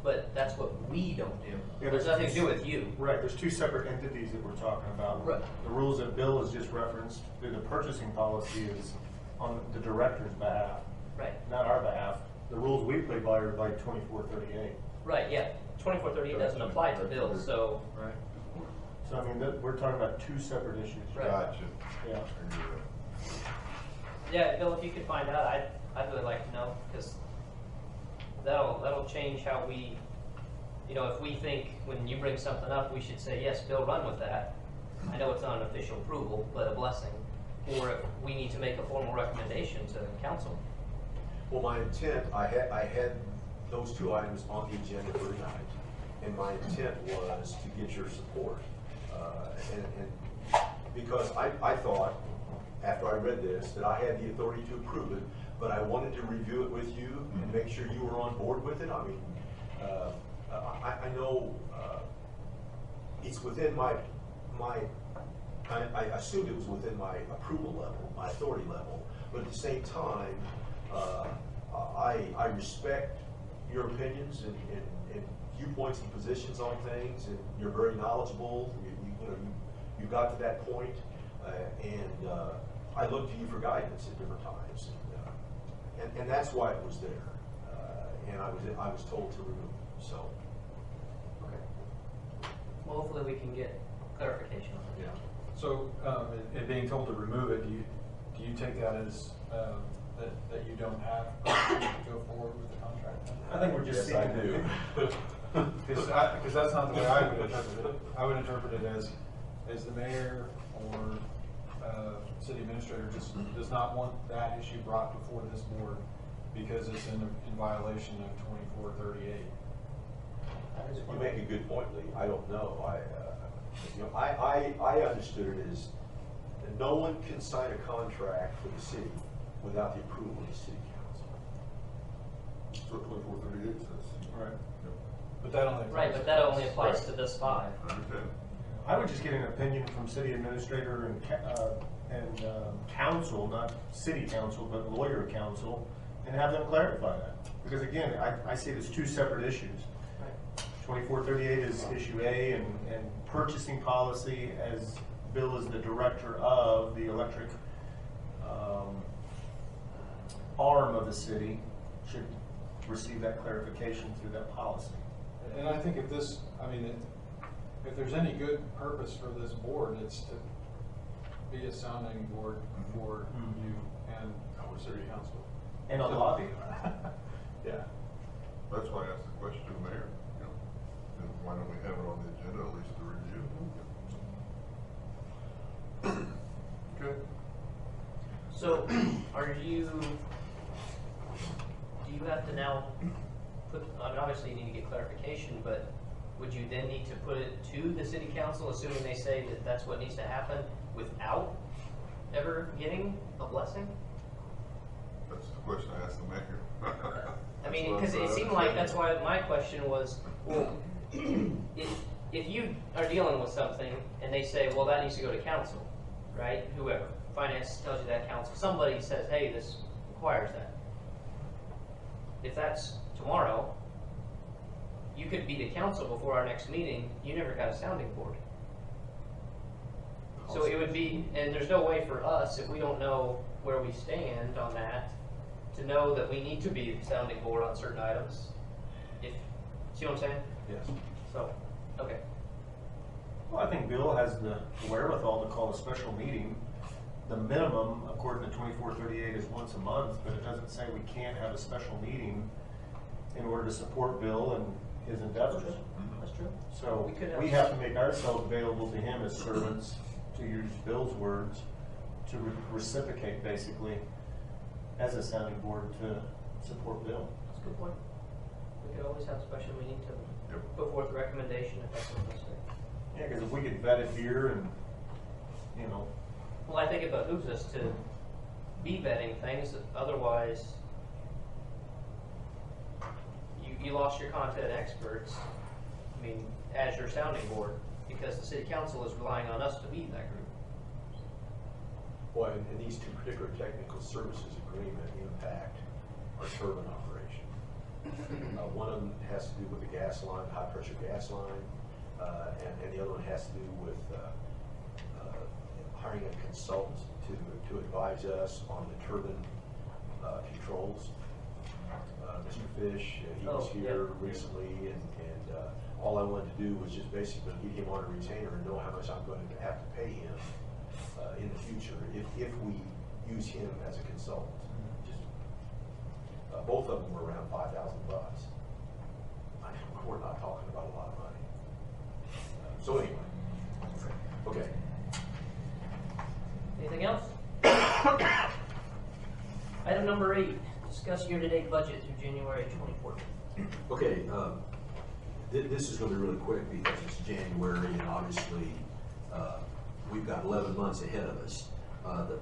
but that's what we don't do. Yeah, There's nothing to do with you. Right, there's two separate entities that we're talking about. Right. The rules that Bill has just referenced through the purchasing policy is on the director's behalf, Right, not our behalf. The rules we play by are by 2438. right, yeah. 2438 doesn't apply to bills, so, Right. So I mean, we're talking about two separate issues. Right. Gotcha. Yeah. yeah, Bill, if you could find out, I'd really like to know, because that'll change how we, if we think when you bring something up, we should say, yes, Bill, run with that. I know it's not an official approval, but a blessing. Or if we need to make a formal recommendation to council. Well, my intent, I had those two items on the agenda for tonight, and my intent was to get your support. And because I thought, after I read this, that I had the authority to approve it, but I wanted to review it with you and make sure you were on board with it. I mean, I know it's within I assumed it was within my approval level, my authority level, but at the same time, I respect your opinions and viewpoints and positions on things, and you're very knowledgeable. You got to that point, and I look to you for guidance at different times, and that's why it was there, and I was told to remove it. So, Okay. Well, hopefully we can get clarification on it. yeah. So, it being told to remove it, do you take that as that you don't have to go forward with the contract? I think we're just Yes, I seeking do. Because that's not the way I would interpret it. I would interpret it as the mayor or city administrator just does not want that issue brought before this board because it's in violation of 2438. You make a good point, Lee. I don't know. You know, I understood it as that no one can sign a contract for the city without the approval of the city council. That's what 2438 says. Right. But that only. Right, but that only applies to this 5. I understand. I would just get an opinion from city administrator and council, not city council, but lawyer council, and have them clarify that. Because again, I see it as two separate issues. 2438 is issue A, and purchasing policy, as Bill is the director of the electric arm of the city, should receive that clarification through that policy. And I think if this, I mean, if there's any good purpose for this board, it's to be a sounding board for you and our city council. And a lobby. Yeah. That's why I asked the question to the mayor. You know, and why don't we have it on the agenda, at least to review? Okay. So, do you have to now put, I mean, obviously you need to get clarification, but would you then need to put it to the city council, assuming they say that that's what needs to happen, without ever getting a blessing? That's the question I asked the mayor. I mean, because it seemed like that's why my question was, well, if you are dealing with something and they say, well, that needs to go to council, right? Whoever, finance tells you that, council, somebody says, hey, this requires that. If that's tomorrow, you could be to council before our next meeting, you never got a sounding board. So it would be, and there's no way for us, if we don't know where we stand on that, to know that we need to be the sounding board on certain items. If, see what I'm saying? Yes. So, okay. Well, I think Bill has the wherewithal to call a special meeting. The minimum, according to 2438, is once a month, but it doesn't say we can't have a special meeting in order to support Bill and his endeavors. That's true. So We we have to make ourselves available to him as servants, to use Bill's words, to reciprocate basically as a sounding board to support Bill. That's a good point. We could always have a special meeting to Yep. put forth a recommendation if that's what they say. Yeah, because if we could vet it here and, you know, Well, I think it behooves us to be vetting things, otherwise you lost your content experts, I mean, as your sounding board, because the city council is relying on us to be that group. Well, and these two particular technical services agreement impact our turbine operation. One of them has to do with the gas line, high pressure gas line, and the other one has to do with hiring a consultant to advise us on the turbine controls. Mr. Fish, he was here recently, and all I wanted to do was just basically get him on a retainer and know how much I'm going to have to pay him in the future if we use him as a consultant. Just both of them were around $5,000. We're not talking about a lot of money. So anyway, okay. Anything else? Item number 8, discuss year-to-date budget through January 2014. Okay, this is going to be really quick because it's January, and obviously we've got 11 months ahead of us.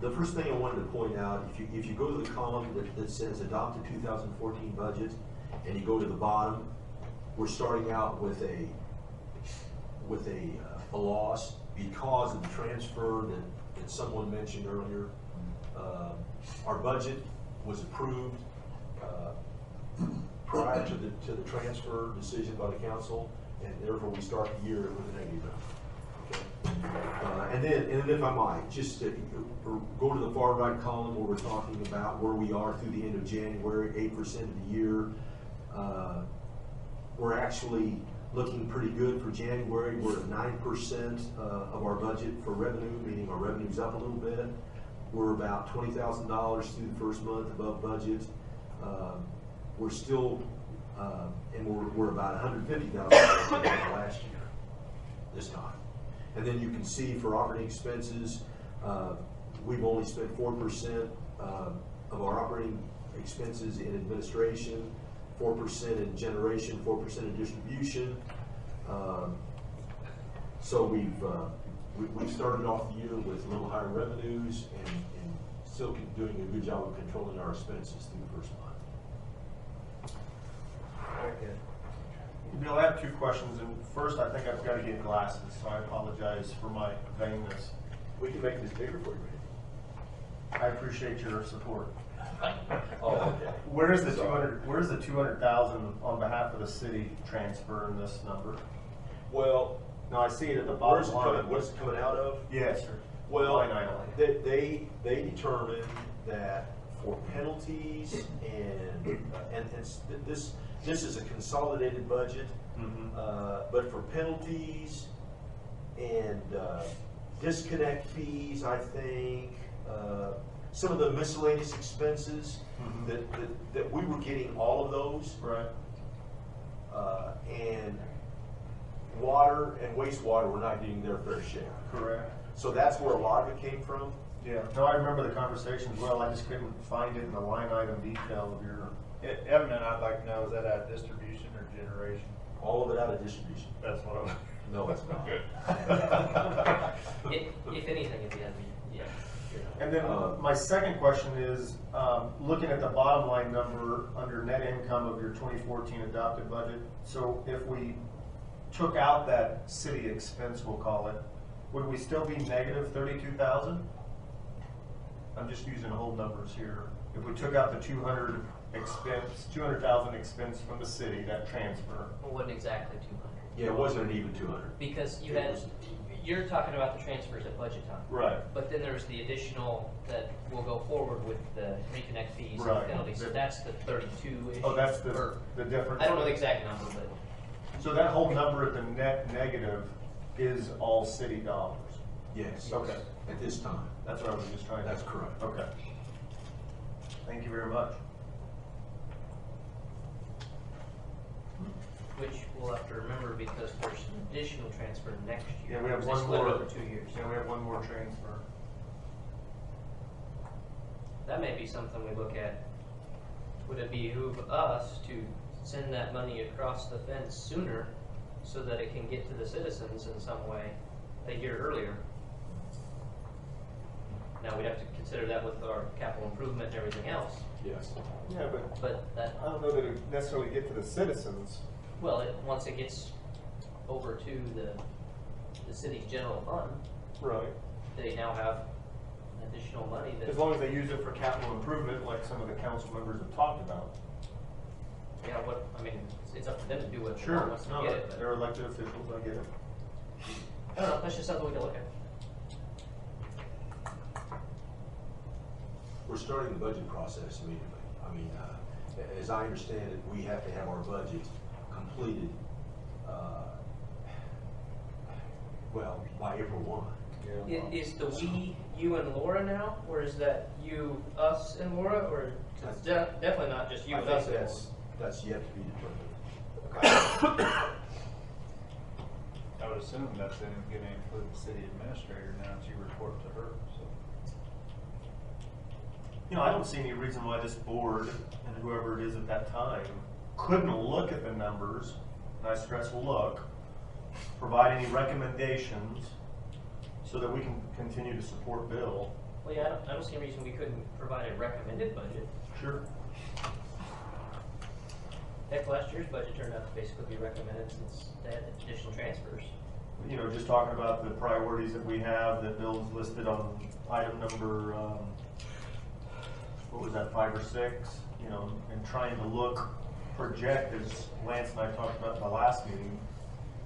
The first thing I wanted to point out, if you go to the column that says adopted 2014 budget, and you go to the bottom, we're starting out with a loss because of the transfer that someone mentioned earlier. Our budget was approved prior to the transfer decision by the council, and therefore we start the year with a negative number. Okay. And then if I might, just go to the far right column where we're talking about where we are through the end of January, 8% of the year. We're actually looking pretty good for January. We're at 9% of our budget for revenue, meaning our revenue's up a little bit. We're about $20,000 through the first month above budget. We're still, and we're about $150,000 last year, this time. And then you can see for operating expenses, we've only spent 4% of our operating expenses in administration, 4% in generation, 4% in distribution. So we've started off the year with a little higher revenues and still doing a good job of controlling our expenses through the first month. Very good. Bill, I have two questions, and first, I think I've got to get glasses, so I apologize for my vainness. We can make this bigger for you, Randy. I appreciate your support. Oh, okay. Where's the 200,000 on behalf of the city transfer in this number? Well, No, I see it at the where's bottom it line. coming, what's it coming out of? Yes, sir. Well, Line item. they determined that for penalties and this is a consolidated budget, but for penalties and disconnect fees, I think, some of the miscellaneous expenses, that we were getting all of those. Right. And water and wastewater were not getting their fair share. Correct. So that's where a lot of it came from. Yeah. No, I remember the conversation as well. I just couldn't find it in the line item detail of your. Evan and I'd like to know, is that out of distribution or generation? All of it out of distribution. That's what I'm. No, it's not. If anything, if you had, yeah. And then my second question is, looking at the bottom line number under net income of your 2014 adopted budget. So if we took out that city expense, we'll call it, would we still be negative 32,000? I'm just using whole numbers here. If we took out the 200,000 expense from the city, that transfer. It wasn't exactly 200. Yeah, it wasn't an even 200. Because you had, you're talking about the transfers at budget time. Right. But then there's the additional that will go forward with the reconnect fees Right. and penalties. So that's the 32-ish. Oh, that's or- the difference. I don't know the exact number, but So that whole number at the net negative is all city dollars. Yes. Okay. At this time. That's what I was just trying to. That's correct. Okay. Thank you very much. which we'll have to remember because there's an additional transfer next year. Yeah, we have They one split more. over 2 years. Yeah, we have one more transfer. That may be something we look at. Would it behoove us to send that money across the fence sooner so that it can get to the citizens in some way a year earlier? Now, we'd have to consider that with our capital improvement and everything else, Yes. Yeah, but that, I don't know that it necessarily get to the citizens. well, once it gets over to the city's general fund, Right. they now have additional money that. As long as they use it for capital improvement, like some of the council members have talked about. Yeah, I mean, it's up to them to do what they Sure, want once they no, get it, but, they're elected officials, I get it. I don't know, that's just something we can look at. We're starting the budget process immediately. I mean, as I understand it, we have to have our budget completed, well, by April 1. Is the we, you and Laura now, or is that you, us, and Laura, or it's definitely not just you I and think us and Laura? that's yet to be determined. I would assume that's then going to include the city administrator now that you report to her, so. You know, I don't see any reason why this board and whoever it is at that time couldn't look at the numbers, and I stress look, provide any recommendations so that we can continue to support Bill. Well, yeah, I don't see any reason we couldn't provide a recommended budget. Sure. Heck, last year's budget turned out to basically be recommended since they had additional transfers. You know, just talking about the priorities that we have that Bill's listed on item number, what was that, 5 or 6? You know, and trying to look, project, as Lance and I talked about in the last meeting,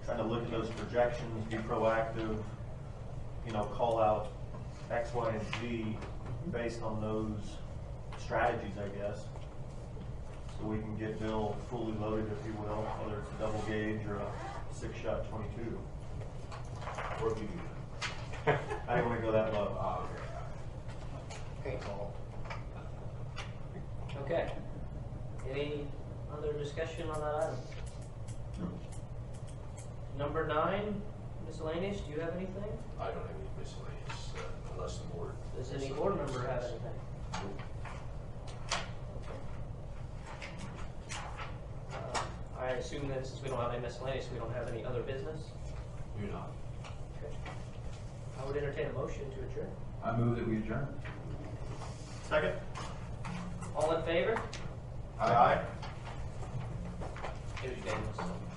trying to look at those projections, be proactive, you know, call out X, Y, and Z based on those strategies, I guess. So we can get Bill fully loaded, if you will, whether it's a double gauge or a 6-shot 22. Or if you do. I didn't want to go that low. Okay. Okay. Any other discussion on that item? Number 9, miscellaneous, do you have anything? I don't have any miscellaneous, unless the board. Does any board member have anything? I assume that since we don't have any miscellaneous, we don't have any other business? You're not. would entertain a motion to adjourn. I move that we adjourn. Second? All in favor? Aye. It was unanimous.